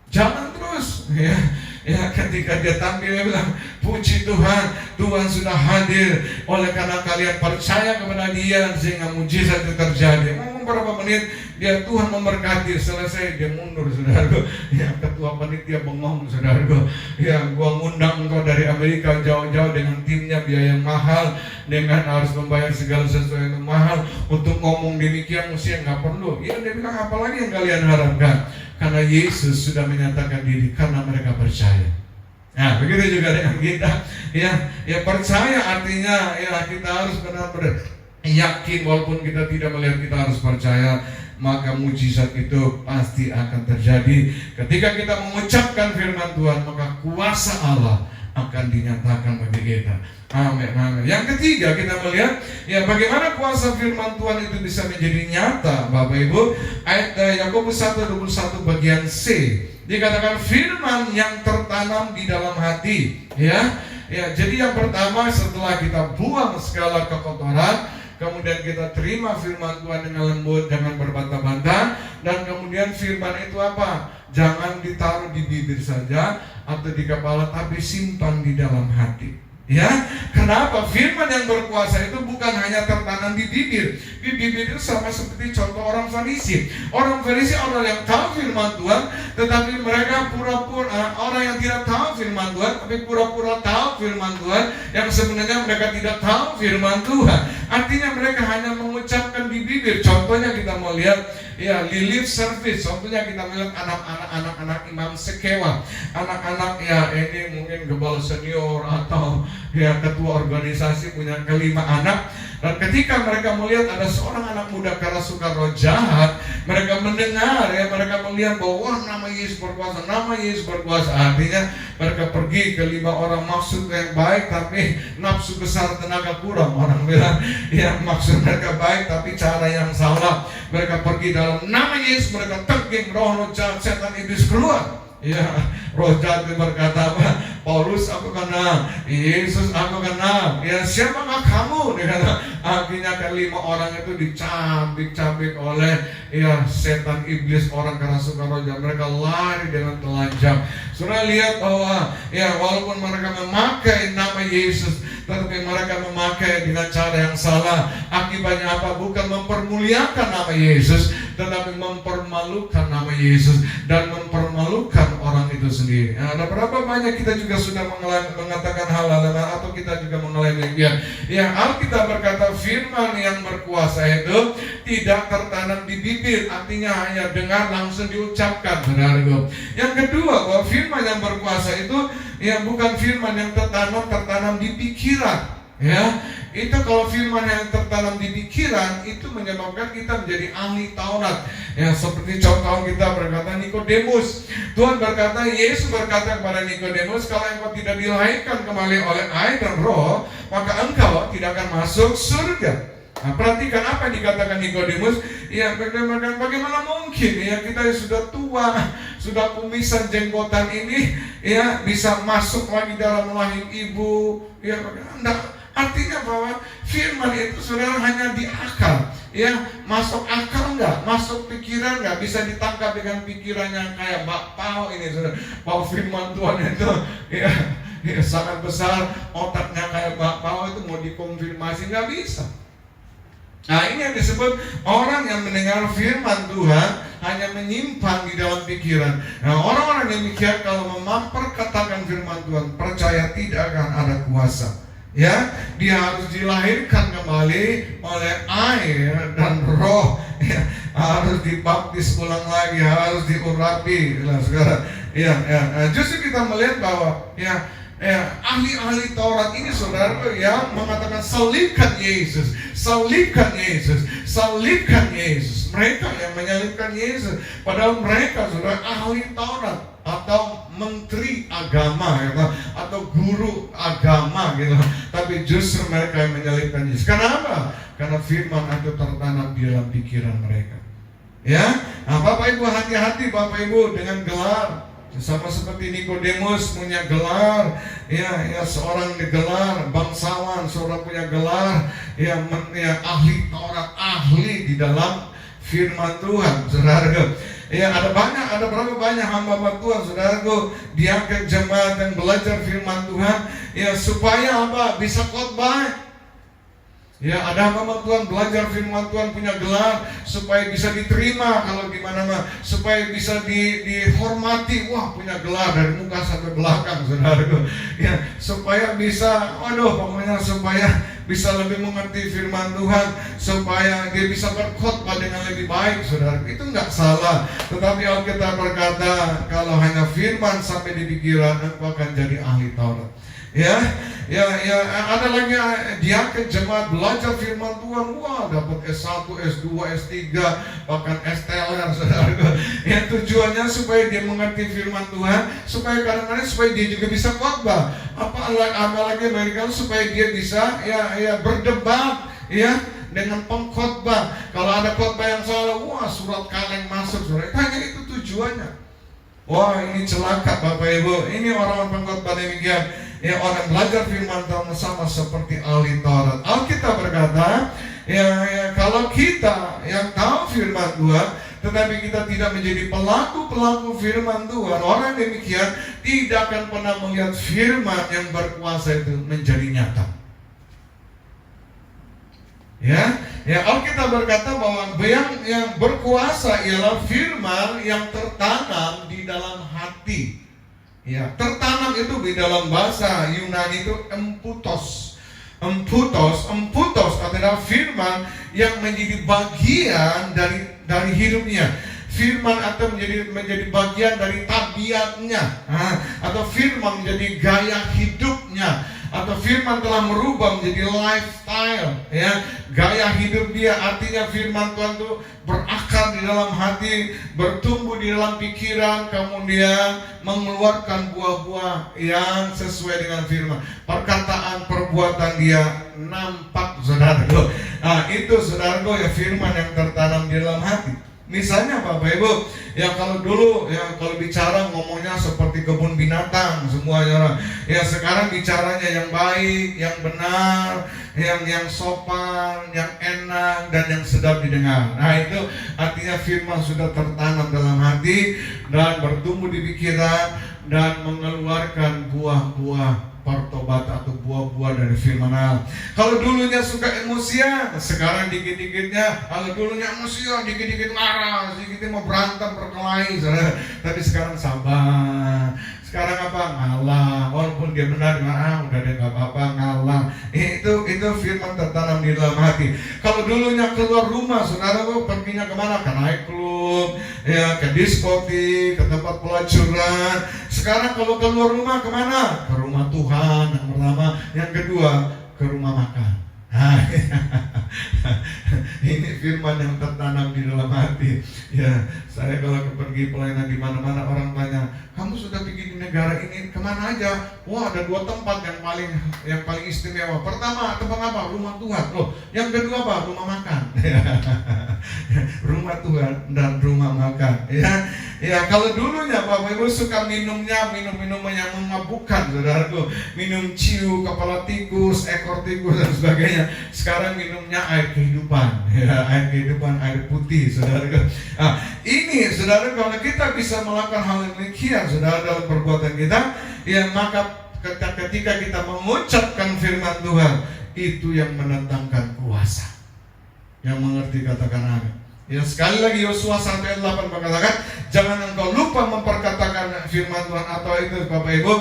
jalan terus. Ya ketika dia tampil dia bilang, puji Tuhan, Tuhan sudah hadir oleh karena kalian percaya kepada Dia sehingga mujizat itu terjadi. Beberapa menit dia Tuhan memberkati, selesai dia mundur saudaraku. Ya ketua panitia bengong saudaraku. Ya gua ngundang engkau dari Amerika jauh-jauh dengan timnya, biaya yang mahal, dengan harus membayar segala sesuatu yang mahal untuk ngomong demikian, mesti nggak perlu. Ya dia bilang apalagi yang kalian harapkan, karena Yesus sudah menyatakan diri, karena mereka percaya. Nah begitu juga dengan kita. Ya percaya artinya ya kita harus benar-benar yakin, walaupun kita tidak melihat, kita harus percaya. Maka mujizat itu pasti akan terjadi. Ketika kita mengucapkan firman Tuhan, maka kuasa Allah akan dinyatakan bagi kita. Amin, amin. Yang ketiga kita melihat ya bagaimana kuasa firman Tuhan itu bisa menjadi nyata. Bapak Ibu, ayat Yakobus 1:21 bagian C dikatakan firman yang tertanam di dalam hati. Ya, jadi yang pertama setelah kita buang segala kekotoran, kemudian kita terima firman Tuhan dengan lembut, jangan berbantah-bantah, Dan kemudian firman itu apa? Jangan ditaruh di bibir saja atau di kepala, tapi simpan di dalam hati. Ya, kenapa? Firman yang berkuasa itu bukan hanya tertanam di bibir. Di bibir itu sama seperti contoh orang Farisi. Orang Farisi orang yang tahu firman Tuhan, tetapi mereka pura-pura, orang yang tidak tahu firman Tuhan, tapi pura-pura tahu firman Tuhan, yang sebenarnya mereka tidak tahu firman Tuhan. Artinya mereka hanya mengucapkan di bibir. Contohnya kita mau lihat, ya, relief service. Contohnya kita melihat anak-anak imam sekewa, anak-anak ya ini mungkin kepala senior atau ya ketua organisasi punya kelima anak. Dan ketika mereka melihat ada seorang anak muda kerasukan roh jahat, mereka mendengar, ya, mereka melihat bahwa wah, nama Yesus berkuasa, nama Yesus berkuasa. Artinya mereka pergi ke 5 orang maksud yang baik, tapi nafsu besar tenaga kurang. Orang bilang, ya maksud mereka baik, tapi cara yang salah. Mereka pergi dalam nama Yesus, mereka teging roh jahat, setan iblis keluar. Ya, roh jahat berkata apa? Paulus aku kenal, Yesus aku kenal. Ya, siapakah kamu? Dia kata. Akhirnya kelima orang itu dicabik-cabik oleh ya setan iblis, orang kerasukan roh jahat. Mereka lari dengan telanjang. Saudara lihat bahwa ya walaupun mereka memakai nama Yesus, tetapi mereka memakai dengan cara yang salah. Akibatnya apa? Bukan mempermuliakan nama Yesus, tetapi mempermalukan nama Yesus dan mempermalukan orang itu sendiri. Nah, ada berapa banyak kita juga sudah mengatakan hal-hal atau kita juga mengalami demikian. Ya, Alkitab berkata firman yang berkuasa itu tidak tertanam di bibir, artinya hanya dengar langsung diucapkan, saudaraku. Yang kedua, bahwa firman yang berkuasa itu ya bukan firman yang tertanam di pikiran. Ya, itu kalau firman yang tertanam di pikiran itu menyebabkan kita menjadi ahli Taurat. Ya, seperti contoh kita berkata Nikodemus. Tuhan berkata, Yesus berkata kepada Nikodemus, kalau engkau tidak dilahirkan kembali oleh air dan roh, maka engkau tidak akan masuk surga. Nah, perhatikan apa yang dikatakan Nikodemus. Ya, bagaimana mungkin ya kita sudah tua, sudah kumisan jenggotan ini ya bisa masuk lagi dalam rahim ibu? Ya, enggak. Artinya bahwa firman itu saudara hanya di akal, ya, masuk akal enggak, masuk pikiran enggak, bisa ditangkap dengan pikirannya kayak Mbak Pau ini, saudara. Bahwa firman Tuhan itu ya sangat besar, otaknya kayak Mbak Pau itu mau dikonfirmasi nggak bisa. Nah, ini yang disebut orang yang mendengar firman Tuhan hanya menyimpan di dalam pikiran. Nah, orang-orang demikian kalau memperkatakan firman Tuhan, percaya tidak akan ada kuasa. Ya, dia harus dilahirkan kembali oleh air dan roh. Ya, harus dibaptis ulang lagi, harus diurapi. Nah, sekarang, justru kita melihat bahwa ahli-ahli Taurat ini, saudara, yang mengatakan salibkan Yesus, salibkan Yesus, salibkan Yesus. Mereka yang menyalibkan Yesus, padahal mereka saudara ahli Taurat atau menteri agama, ya, atau guru agama, gitu. Tapi justru mereka yang menyalibkan Yesus. Kenapa? Karena firman itu tertanam di dalam pikiran mereka. Ya, nah, Bapak Ibu hati-hati, Bapak Ibu dengan gelar. Sama seperti Nikodemus punya gelar, ya seorang gelar bangsawan, seorang punya gelar, ya ahli Taurat, ahli di dalam firman Tuhan, saudara. Ya, ada berapa banyak hamba Tuhan, saudaraku, diangkat jemaat dan belajar firman Tuhan, ya supaya apa? Bisa khotbah. Ya, ada hamba Tuhan belajar firman Tuhan, punya gelar supaya bisa diterima kalau di mana-mana, supaya bisa dihormati. Wah, punya gelar dari muka sampai belakang, saudaraku. Ya, supaya bisa, pokoknya supaya bisa lebih mengerti firman Tuhan, supaya dia bisa berkhotbah dengan lebih baik, saudara. Itu enggak salah. Tetapi Alkitab berkata, kalau hanya firman sampai di pikiran, engkau akan jadi ahli Taurat. Ya, ada lagi dia ke jemaat belajar firman Tuhan, wah dapat S1, S2, S3, bahkan STLR, saudara. Yang tujuannya supaya dia mengerti firman Tuhan, supaya kadang-kadang supaya dia juga bisa khotbah. Apalagi mereka supaya dia bisa berdebat, ya, dengan pengkhotbah. Kalau ada khotbah yang salah, wah surat kaleng masuk, saudara. Hanya itu tujuannya. Wah, ini celaka, Bapak Ibu. Ini orang pengkhotbah demikian. Ya, orang belajar firman Tuhan sama seperti ahli Taurat. Alkitab berkata, kalau kita yang tahu firman Tuhan, tetapi kita tidak menjadi pelaku-pelaku firman Tuhan, orang demikian tidak akan pernah melihat firman yang berkuasa itu menjadi nyata. Ya, Alkitab berkata bahwa yang berkuasa ialah firman yang tertanam di dalam hati. Ya, tertanam itu di dalam bahasa Yunani itu emputos adalah firman yang menjadi bagian dari hidupnya. Firman atau menjadi bagian dari tabiatnya, atau firman menjadi gaya hidupnya, atau firman telah merubah menjadi lifestyle, ya, gaya hidup dia. Artinya firman Tuhan itu berakar di dalam hati, bertumbuh di dalam pikiran, kemudian mengeluarkan buah-buah yang sesuai dengan firman. Perkataan, perbuatan dia nampak, saudaraku. Itu saudaraku ya, firman yang tertanam di dalam hati. Misalnya Bapak Ibu, kalau dulu kalau bicara ngomongnya seperti kebun binatang semuanya. Sekarang bicaranya yang baik, yang benar, yang sopan, yang enak, dan yang sedap didengar. Itu artinya firman sudah tertanam dalam hati dan bertumbuh di pikiran dan mengeluarkan buah-buah pertobat atau buah-buah dari firman Allah. Kalau dulunya suka emosian, sekarang dikit-dikitnya, kalau dulunya emosian, dikit-dikit marah, dikit-dikit mau berantem, berkelahi, tapi sekarang sabar. Sekarang apa? Ngalah. Walaupun dia benar, udah deh gak apa-apa, ngalah. Itu firman tertanam di dalam hati. Kalau dulunya keluar rumah, saudara perginya kemana? Ke nightclub, ke diskotik, ke tempat pelacuran. Sekarang kalau keluar rumah kemana? Ke rumah Tuhan yang pertama. Yang kedua, ke rumah makan. Ini firman yang tertanam di dalam hati. Saya kalau pergi pelayanan di mana-mana, orang tanya, kamu sudah pergi di negara ini kemana aja? Wah, ada 2 tempat yang paling istimewa. Pertama, tempat apa? Rumah Tuhan. Yang kedua apa? Rumah makan. Rumah Tuhan dan rumah makan. Kalau dulunya Bapak Ibu suka minuman yang memabukkan, saudaraku, minum ciu, kepala tikus, ekor tikus dan sebagainya. Sekarang minumnya air kehidupan, air kehidupan, air putih, saudaraku. Ini, saudara, kalau kita bisa melakukan hal yang demikian, saudara, dalam perbuatan kita, maka ketika kita mengucapkan firman Tuhan, itu yang mendatangkan kuasa. Yang mengerti katakan amin. Sekali lagi Yosua 1:8 mengatakan, jangan engkau lupa memperkatakan firman Tuhan, atau itu Bapak Ibu,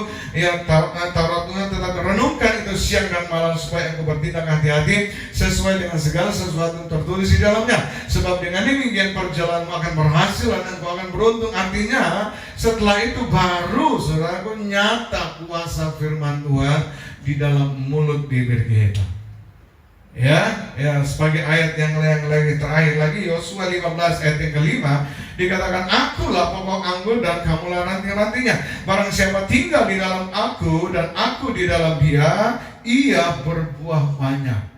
Taurat Tuhan, tetapi renungkan itu siang dan malam, supaya engkau bertindak hati-hati sesuai dengan segala sesuatu yang tertulis di dalamnya. Sebab dengan demikian perjalananmu akan berhasil dan engkau akan beruntung. Artinya setelah itu baru, saudaraku, nyata kuasa firman Tuhan di dalam mulut bibir kita. Sebagai ayat yang lagi terakhir lagi, Yosua 15 ayat yang kelima, dikatakan, akulah pokok anggur dan kamulah ranting-rantingnya. Barang siapa tinggal di dalam aku dan aku di dalam dia, ia berbuah banyak.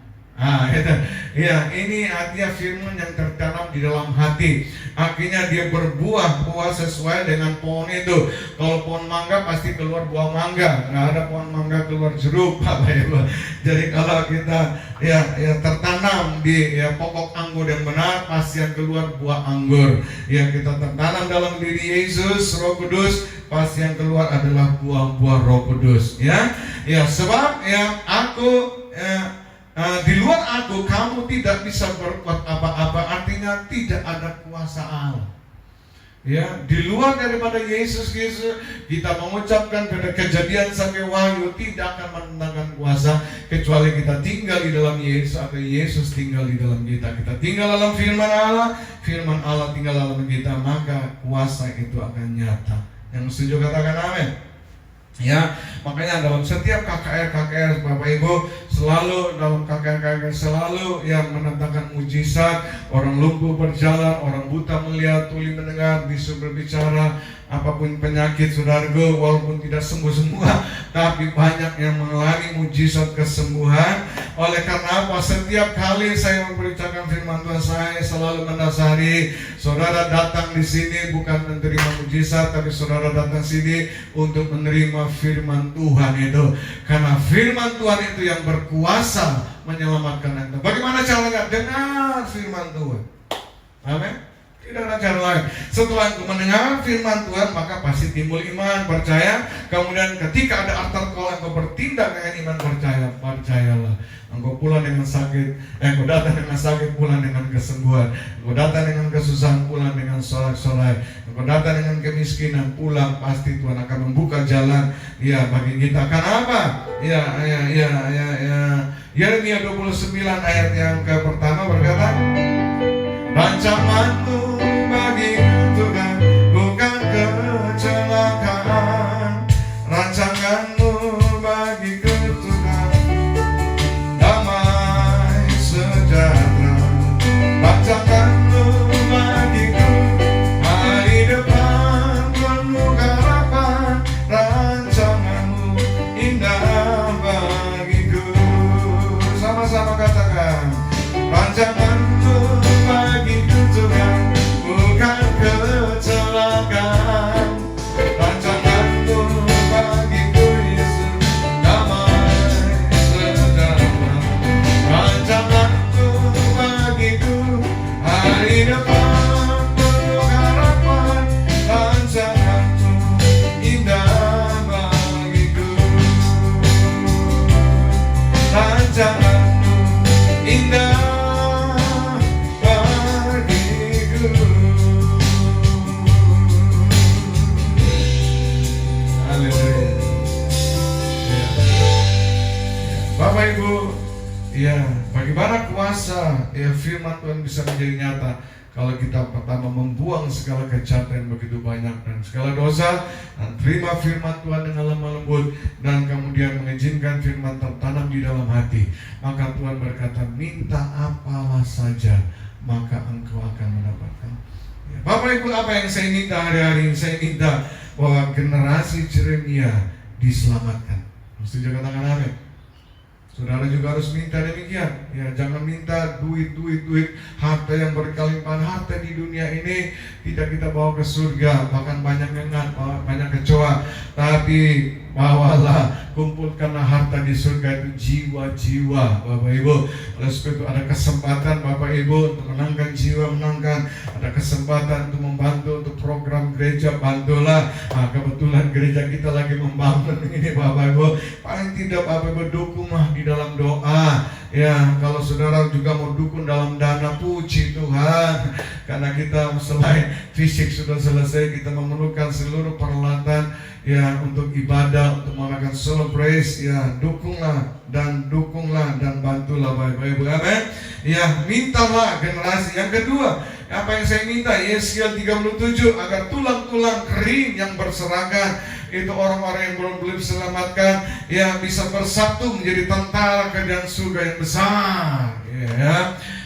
Ini artinya firman yang tertanam di dalam hati. Akhirnya dia berbuah sesuai dengan pohon itu. Kalau pohon mangga pasti keluar buah mangga. Nggak ada pohon mangga keluar jeruk, Bapak Ibu. Jadi kalau kita tertanam di pokok anggur yang benar, pasti yang keluar buah anggur. Kita tertanam dalam diri Yesus, Roh Kudus, pasti yang keluar adalah buah-buah Roh Kudus. Sebab aku di luar aku kamu tidak bisa berbuat apa-apa. Artinya tidak ada kuasa Allah. Di luar daripada Yesus kita mengucapkan pada Kejadian sampai Wahyu, tidak akan menentangkan kuasa, kecuali kita tinggal di dalam Yesus atau Yesus tinggal di dalam kita. Kita tinggal dalam firman Allah tinggal dalam kita, maka kuasa itu akan nyata. Yang setuju katakan amin. Makanya dalam setiap KKR Bapak Ibu, selalu dalam KKR selalu yang mendatangkan mujizat. Orang lumpuh berjalan, orang buta melihat, tuli mendengar, bisu berbicara. Apapun penyakit, saudaraku, walaupun tidak sembuh semua, tapi banyak yang mengalami mujizat kesembuhan. Oleh karena apa? Setiap kali saya memberitakan firman Tuhan, saya selalu mendasari saudara datang di sini bukan menerima mujizat, tapi saudara datang sini untuk menerima firman Tuhan itu. Karena firman Tuhan itu yang berkuasa menyelamatkan Anda. Bagaimana caranya? Dengar firman Tuhan. Amin. Tidak ada gimana cara lain? Setelah engkau mendengar firman Tuhan, maka pasti timbul iman, percaya. Kemudian ketika ada altar call, engkau bertindak dengan iman, percayalah. Engkau pulang dengan sakit, engkau datang dengan sakit, pulang dengan kesembuhan. Engkau datang dengan kesusahan, pulang dengan sorak-sorai. Engkau datang dengan kemiskinan, pulang pasti Tuhan akan membuka jalan ya bagi kita. Kenapa? Yeremia 29 ayat yang pertama berkata, rancanganmu bagiku Tuhan bukan kecelakaan, rancanganmu bagiku Tuhan damai sejahtera, rancanganmu bagiku hari depan penuh harapan, rancanganmu indah bagiku. Sama-sama katakan, rancanganmu bagiku Tuhan bukan kecelakaan, rancanganmu bagiku Yesus damai sejahtera, rancanganmu bagiku hari depan penuh harapan, rancanganmu indah bagiku, rancanganmu indah bagiku. Haleluya. Bapak Ibu, ya bagaimana kuasa firman Tuhan bisa menjadi nyata kalau kita pertama membuang segala kejahatan yang begitu banyak dan segala dosa, dan terima firman Tuhan dengan lemah lembut, dan kemudian mengizinkan firman tertanam di dalam hati. Maka Tuhan berkata, minta apalah saja, maka engkau akan mendapatkan. Ya, Bapak Ibu, apa yang saya minta hari-hari ini? Saya minta bahwa generasi Yeremia diselamatkan. Mesti jaga tangan amin. Saudara juga harus minta demikian. Ya, jangan minta duit, harta yang berkelimpahan. Harta di dunia ini tidak kita bawa ke surga, bahkan banyak engat, banyak kecoa. Tapi bawalah, kumpulkanlah harta di surga itu jiwa-jiwa, Bapak Ibu. Oleh sebab itu ada kesempatan Bapak Ibu untuk menangkan jiwa, ada kesempatan untuk membantu untuk program gereja, bantulah. Nah, kebetulan gereja kita lagi membangun ini Bapak Ibu. Paling tidak Bapak Ibu dukunglah di dalam doa. Ya, kalau saudara juga mau dukung dalam dana, puji Tuhan. Karena kita selain fisik sudah selesai, kita memerlukan seluruh peralatan ya untuk ibadah, untuk melakukan celebrate. Ya, dukunglah dan bantulah Bapak Ibu. Amin. Ya, mintalah generasi yang kedua. Apa yang saya minta? Yesaya 37, agar tulang-tulang kering yang berserakan, itu orang-orang yang belum diselamatkan, ya bisa bersatu menjadi tentara kerajaan surga yang besar.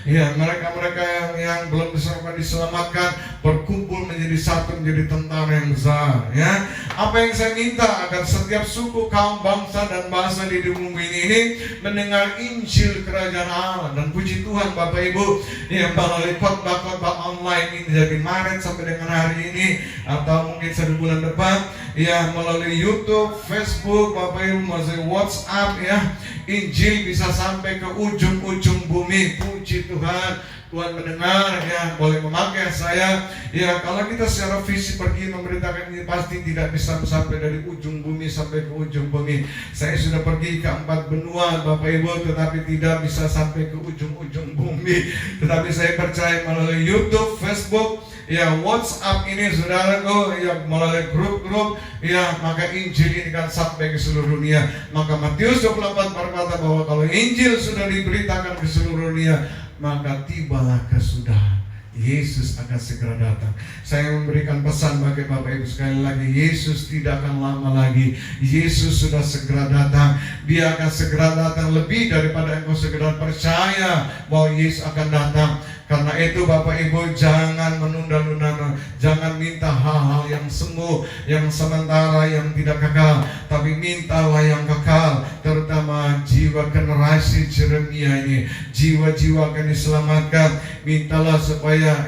Ya, mereka-mereka yang belum diselamatkan berkumpul menjadi satu, menjadi tentara yang besar. Ya, apa yang saya minta? Agar setiap suku, kaum, bangsa dan bahasa di bumi ini mendengar Injil Kerajaan Allah. Dan puji Tuhan Bapak Ibu, ya melalui khotbah-khotbah online ini dari Maret sampai dengan hari ini, atau mungkin 1 bulan depan, ya melalui YouTube, Facebook, Bapak Ibu, melalui WhatsApp, ya Injil bisa sampai ke ujung-ujung bumi. Puji Tuhan, Tuhan mendengar, ya boleh memakai saya. Ya, kalau kita secara fisik pergi memberitakan ini, pasti tidak bisa sampai dari ujung bumi sampai ke ujung bumi. Saya sudah pergi ke 4 benua Bapak Ibu, tetapi tidak bisa sampai ke ujung-ujung bumi. Tetapi saya percaya melalui YouTube, Facebook, ya WhatsApp ini saudaraku, ya melalui grup-grup, ya maka Injil ini kan sampai ke seluruh dunia. Maka Matius 24 berkata bahwa kalau Injil sudah diberitakan ke seluruh dunia, maka tibalah kesudahan. Yesus akan segera datang. Saya memberikan pesan bagi Bapak Ibu sekali lagi, Yesus tidak akan lama lagi. Yesus sudah segera datang. Dia akan segera datang, lebih daripada engkau segera percaya bahwa Yesus akan datang. Karena itu Bapak Ibu, jangan menunda-nunda, jangan minta hal-hal yang semu, yang sementara, yang tidak kekal, tapi mintalah yang kekal. Terutama jiwa generasi Yeremia ini, jiwa-jiwa akan diselamatkan. Mintalah supaya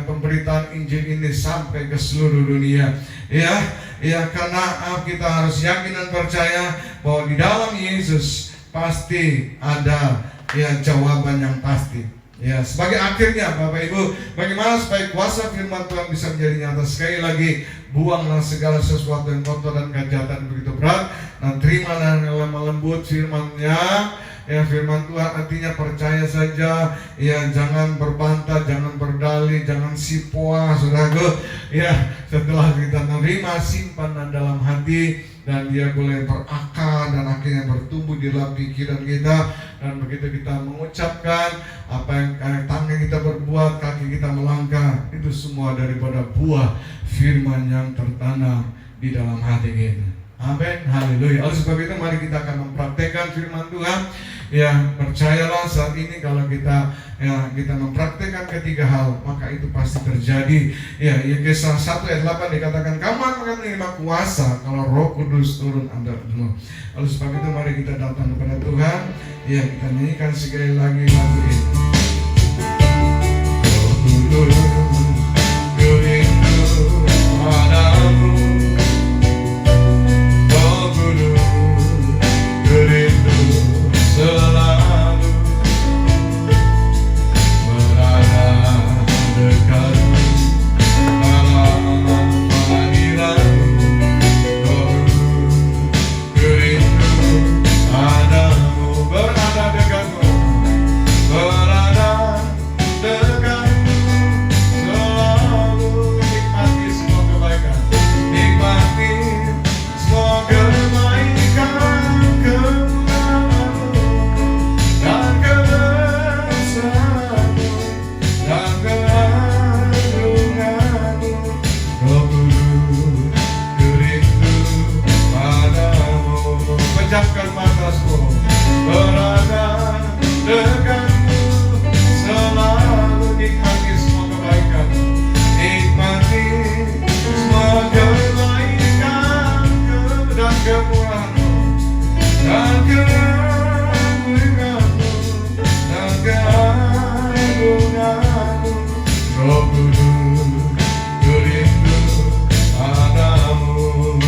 pemberitaan Injil ini sampai ke seluruh dunia. Karena kita harus yakin dan percaya bahwa di dalam Yesus pasti ada jawaban yang pasti. Ya, sebagai akhirnya Bapak Ibu, bagaimana supaya kuasa firman Tuhan bisa menjadi nyata? Sekali lagi, buanglah segala sesuatu yang kotor dan kejahatan begitu berat, dan terimalah yang lemah lembut firman-Nya. Ya, firman Tuhan artinya percaya saja. Ya, jangan berbantah, jangan berdalih, jangan sipoa, saudaraku. Ya, setelah kita menerima, simpan dalam hati, dan dia boleh berakar dan akhirnya bertumbuh di dalam pikiran kita. Dan begitu kita mengucapkan apa yang tangan kita berbuat, kaki kita melangkah, itu semua daripada buah firman yang tertanam di dalam hati kita. Amin, haleluya. Oleh sebab itu mari kita akan mempraktekkan firman Tuhan. Ya, percayalah saat ini kalau kita mempraktekkan ketiga hal, maka itu pasti terjadi. Ya, Kisah 1 ayat 8 dikatakan, kamu akan menerima kuasa kalau Roh Kudus turun atasmu. Oleh sebab itu mari kita datang kepada Tuhan. Ya, kita nyanyikan sekali lagi lagu ini. Roh Kudus, ku rindu padamu. Roh Kudus, ku rindu selalu berada dekatmu dalam kehadiranmu. Roh ku rindu padamu, berada dekatmu, berada dekatmu selalu. Nikmati semua kebaikan, nikmati semua kebaikan, kemuliaan-Mu dan kebesaran-Mu dan keagungan-Mu. Roh Kudus, ku rindu padamu. Pejamkan matamu, berada dekatmu selalu. Nikmati semua kebaikan, nikmati semua kebaikan, dan kemurahan-Mu dan keagungan-Mu dan keagungan-Mu. Roh Kudus, ku rindu padamu.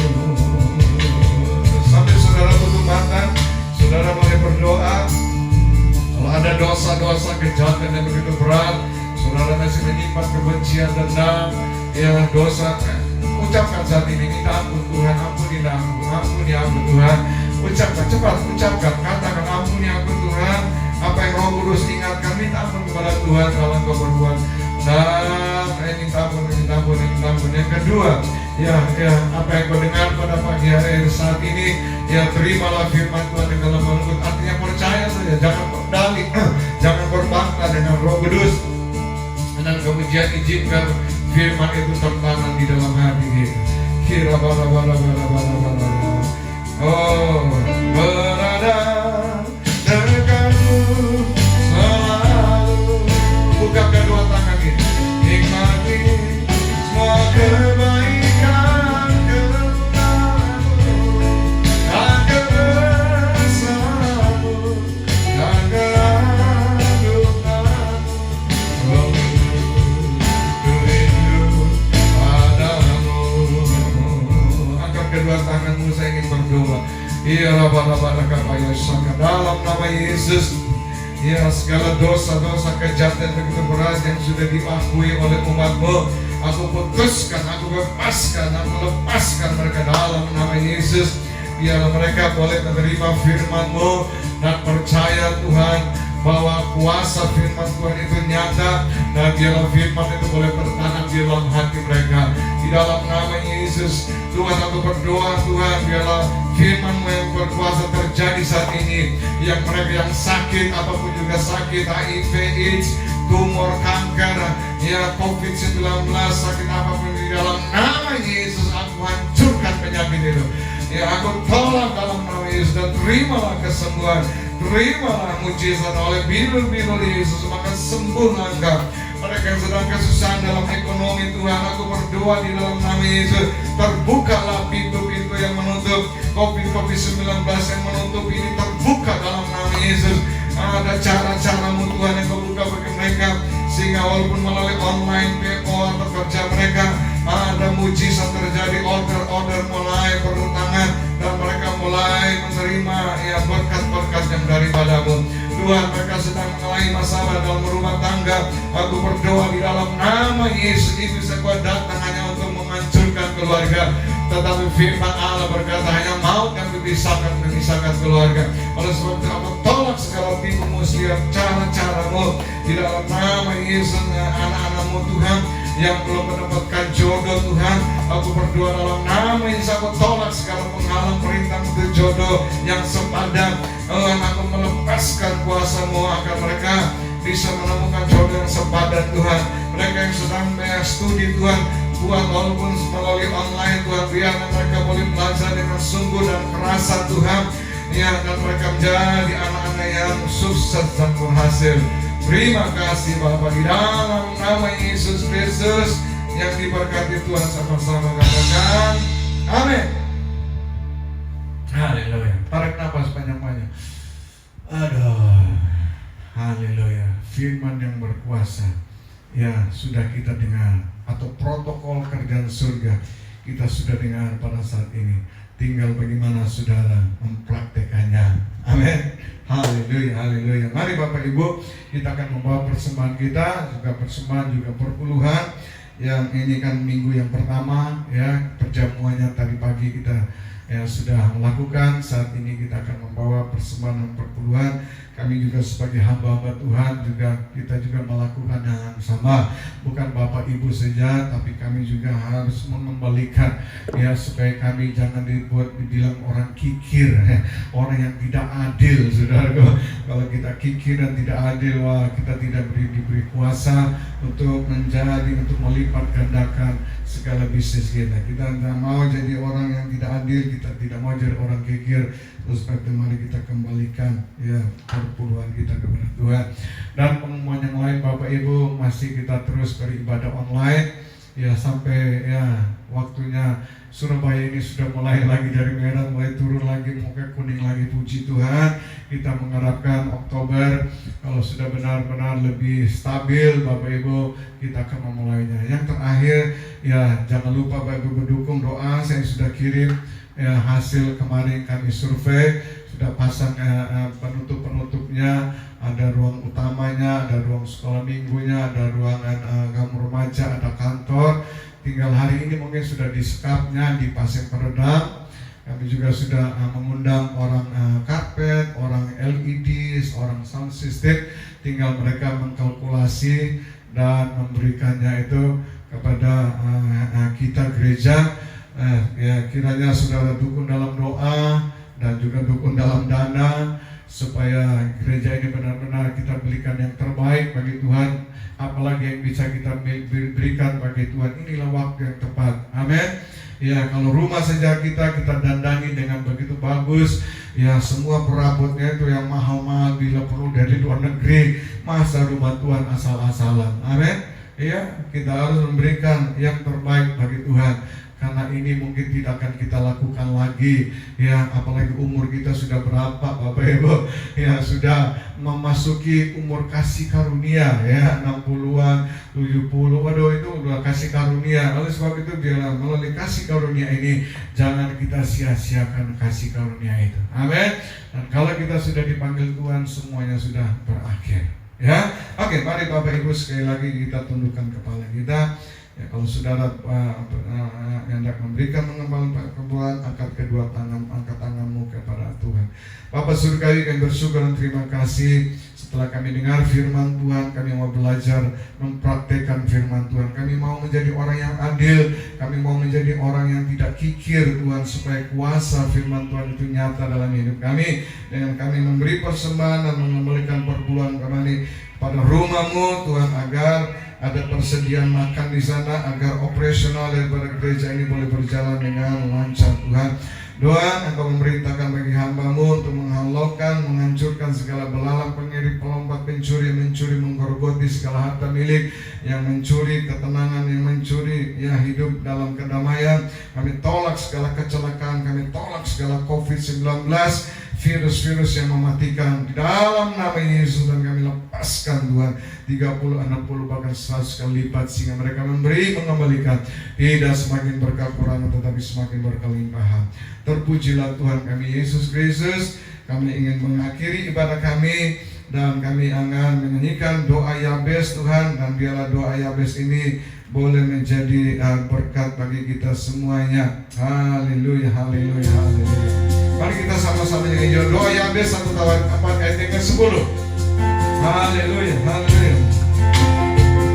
Sambil saudara tutup mata, saudara boleh berdoa. Kalau ada dosa-dosa kejahatan yang begitu berat, saudara masih menyimpan kebencian, dendam, ya dosa, ucapkan saat ini, minta ampun Tuhan, ampunilah aku, ampuni aku Tuhan. Ucapkan, cepat ucapkan, katakan ampuni aku Tuhan. Apa yang Roh Kudus ingatkan, minta ampun kepada Tuhan kalau engkau berbuat. Dan minta ampun. Yang kedua, ya apa yang kau dengar pada pagi hari saat ini, ya terimalah firman Tuhan dengan lemah lembut. Artinya percaya saja, jangan berdalih, jangan berbantah dengan Roh Kudus. Dan kemudian izinkan firman itu tertanam di dalam hati kita. Kira bala. Oh, berada dekatmu selalu. Buka kedua tangan kita, nikmati semua kebaikan, kemuliaan-Mu dan kebesaran-Mu dan keagungan-Mu. Roh Kudus, ku rindu padamu. Angkat kedua tanganmu, saya ingin berdoa. Ya dalam nama Yesus, ya segala dosa-dosa kejahatan begitu berat yang sudah diakui oleh umat-Mu, aku putuskan, aku lepaskan mereka dalam nama Yesus. Biarlah mereka boleh menerima firman-Mu dan percaya Tuhan bahwa kuasa firman Tuhan itu nyata, dan biarlah firman itu boleh bertanam di dalam hati mereka. Di dalam nama Yesus, Tuhan aku berdoa Tuhan, biarlah firman-Mu yang berkuasa terjadi saat ini. Yang mereka yang sakit, apapun juga sakit, HIV, AIDS, tumor, kanker, ya COVID-19, sakit apapun, di dalam nama Yesus aku hancurkan penyakit itu. Ya aku tolak dalam nama Yesus, dan terimalah kesembuhan, terimalah mujizat oleh biru-biru Yesus, maka sembuhlah engkau. Mereka yang sedang kesusahan dalam ekonomi Tuhan, aku berdoa di dalam nama Yesus, terbukalah pintu-pintu yang menutup, COVID-19 yang menutup ini terbuka dalam nama Yesus. Ada cara-cara-Mu Tuhan yang Kau buka bagi mereka, sehingga walaupun melalui online PO atau kerja mereka, ada mujizat terjadi, order mulai berdatangan, dan mereka mulai menerima ya berkat-berkat yang daripada-Mu. Tuhan mereka sedang mengalami masalah dalam rumah tangga. Aku berdoa di dalam nama Yesus, iblis sekuat datang hanya untuk menghancurkan keluarga, tetapi firman Allah berkata hanya maut yang memisahkan keluarga. Oleh sebab itu aku tolak segala tipu muslihat cara-caramu di dalam nama Yesus. Anak-anakmu Tuhan yang belum mendapatkan jodoh Tuhan, aku berdoa dalam nama Yesus, aku tolak segala penghalang perintah untuk jodoh yang sepadan. Aku melepaskan kuasa-Mu agar mereka bisa menemukan jodoh yang sepadan Tuhan. Mereka yang sedang studi Tuhan, buat walaupun melalui online Tuhan, biar mereka boleh belajar dengan sungguh dan kerasa Tuhan, ya, dan mereka menjadi anak-anak yang sukses dan berhasil. Terima kasih Bapa, di dalam nama Yesus Kristus yang diberkati Tuhan, sama-sama katakan amin. Haleluya. Tarik nafas panjang-panjang. Aduh, haleluya. Firman yang berkuasa, ya, sudah kita dengar, atau protokol kerjaan surga kita sudah dengar pada saat ini. Tinggal bagaimana saudara mempraktekannya. Amin. Haleluya, haleluya. Mari Bapak Ibu, kita akan membawa persembahan kita, juga persembahan juga perpuluhan. Yang ini kan minggu yang pertama, ya, perjamuannya tadi pagi kita sudah melakukan. Saat ini kita akan membawa persembahan dan perpuluhan. Kami juga sebagai hamba-hamba Tuhan kita juga melakukan yang sama. Bukan Bapak Ibu saja, tapi kami juga harus mengembalikan, ya, supaya kami jangan dibilang orang kikir, orang yang tidak adil, saudara. Kalau kita kikir dan tidak adil, wah, kita tidak diberi kuasa untuk melipat gandakan segala bisnis kita. Kita tidak mau jadi orang yang tidak adil, kita tidak mau jadi orang kikir. Terus mari kita kembalikan, ya, perpuluhan kita kepada Tuhan. Dan pengumuman yang lain Bapak Ibu, masih kita terus beribadah online, ya, sampai, ya, waktunya Surabaya ini sudah mulai lagi dari merah, mulai turun lagi, muka kuning lagi, puji Tuhan. Kita mengharapkan Oktober kalau sudah benar-benar lebih stabil Bapak Ibu, kita akan memulainya. Yang terakhir, ya, jangan lupa Bapak Ibu berdukung doa. Saya sudah kirim, ya, hasil kemarin kami survei, sudah pasang penutup-penutupnya. Ada ruang utamanya, ada ruang sekolah minggunya, ada ruangan kamar remaja, ada kantor. Tinggal hari ini mungkin sudah disekapnya, dipasang peredam. Kami juga sudah mengundang orang karpet, orang LED, orang sound system. Tinggal mereka mengkalkulasi dan memberikannya itu kepada kita gereja. Ya, kiranya saudara dukung dalam doa dan juga dukung dalam dana, supaya gereja ini benar-benar kita berikan yang terbaik bagi Tuhan. Apalagi yang bisa kita berikan bagi Tuhan, inilah waktu yang tepat. Amin. Ya, kalau rumah saja kita dandani dengan begitu bagus, ya, semua perabotnya itu yang mahal-mahal, bila perlu dari luar negeri. Masa rumah Tuhan asal-asalan. Amin. Ya, kita harus memberikan yang terbaik bagi Tuhan. Karena ini mungkin tidak akan kita lakukan lagi, ya, apalagi umur kita sudah berapa Bapak Ibu, ya, sudah memasuki umur kasih karunia, ya, 60-an, 70, waduh, itu udah kasih karunia. Oleh sebab itu biarlah melalui kasih karunia ini jangan kita sia-siakan kasih karunia itu. Amin. Dan kalau kita sudah dipanggil Tuhan, semuanya sudah berakhir, ya. Oke, mari Bapak Ibu sekali lagi kita tundukkan kepala kita. Ya, kalau saudara hendak memberikan mengembangkan perpuluhan, angkat kedua tangan, angkat tanganmu kepada Tuhan. Bapak Surgawi, kami bersyukur dan terima kasih. Setelah kami dengar firman Tuhan, kami mau belajar mempraktekkan firman Tuhan. Kami mau menjadi orang yang adil, kami mau menjadi orang yang tidak kikir Tuhan, supaya kuasa firman Tuhan itu nyata dalam hidup kami. Dengan kami memberi persembahan dan mengembalikan perpuluhan kami pada rumah-Mu Tuhan, agar ada persediaan makan di sana, agar operasional daripada gereja ini boleh berjalan dengan lancar Tuhan. Doa Engkau memerintahkan bagi hamba-Mu untuk menghalaukan, menghancurkan segala belalang, pengirik, pelompat, pencuri, menggerogoti segala harta milik, yang mencuri ketenangan, yang mencuri, ya, hidup dalam kedamaian. Kami tolak segala kecelakaan, kami tolak segala COVID-19, virus-virus yang mematikan di dalam nama Yesus, dan kami lepaskan Tuhan 30, 60, bahkan 100 kali lipat, sehingga mereka memberi, mengembalikan, tidak semakin berkekurangan tetapi semakin berkelimpahan. Terpujilah Tuhan kami Yesus Kristus. Kami ingin mengakhiri ibadah kami dan kami akan menyanyikan doa Yabes Tuhan, dan biarlah doa Yabes ini boleh menjadi berkat bagi kita semuanya. Haleluya, haleluya, haleluya. Mari kita sama-sama nyanyi doa Yabes 1 ayat yang ke-10. Haleluya, haleluya.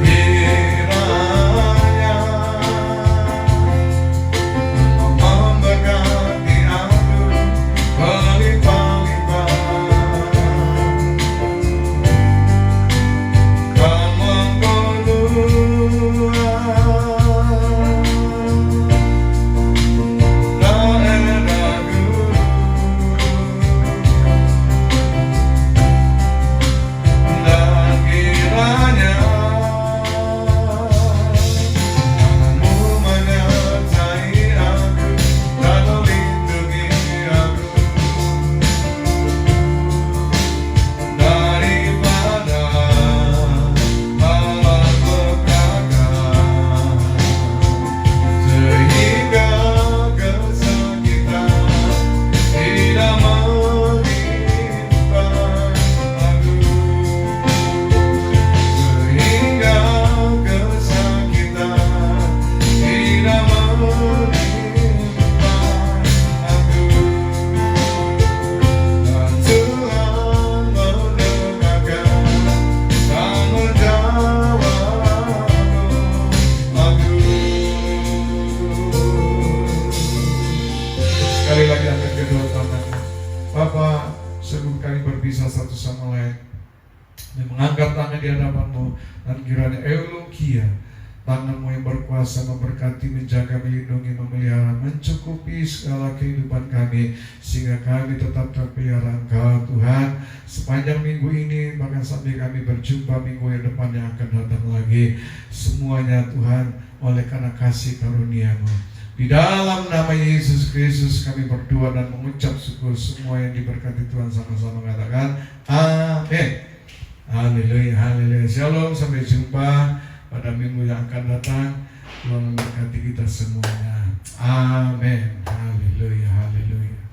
Kiranya memberkati aku berlimpah-limpah, dan mempenuhi daerahku, dan kiranya tanganmu menyertai aku dan melindungi aku daripada malapetaka, sehingga kesakitan tidak menimpa aku, sehingga kesakitan tidak menimpa aku. Dan Tuhan mendengarkan dan menjawab aku. Sekali lagi angkat kedua tangan. Bapa, sebelum kami berpisah satu sama lain, dan mengangkat tangan di hadapan-Mu, dan kiranya Eulokia, tangan-Mu yang berkuasa memberkati, menjaga, melindungi, memelihara, mencukupi segala kehidupan kami, sehingga kami tetap terpelihara Engkau Tuhan sepanjang minggu ini, bahkan sampai kami berjumpa minggu yang depan yang akan datang lagi. Semuanya Tuhan oleh karena kasih karunia-Mu. Di dalam nama Yesus Kristus kami berdoa dan mengucap syukur. Semua yang diberkati Tuhan sama-sama katakan amin. Haleluya, haleluya. Shalom, sampai jumpa pada minggu yang akan datang. Tuhan memberkati kita semuanya. Amin. Haleluya, haleluya.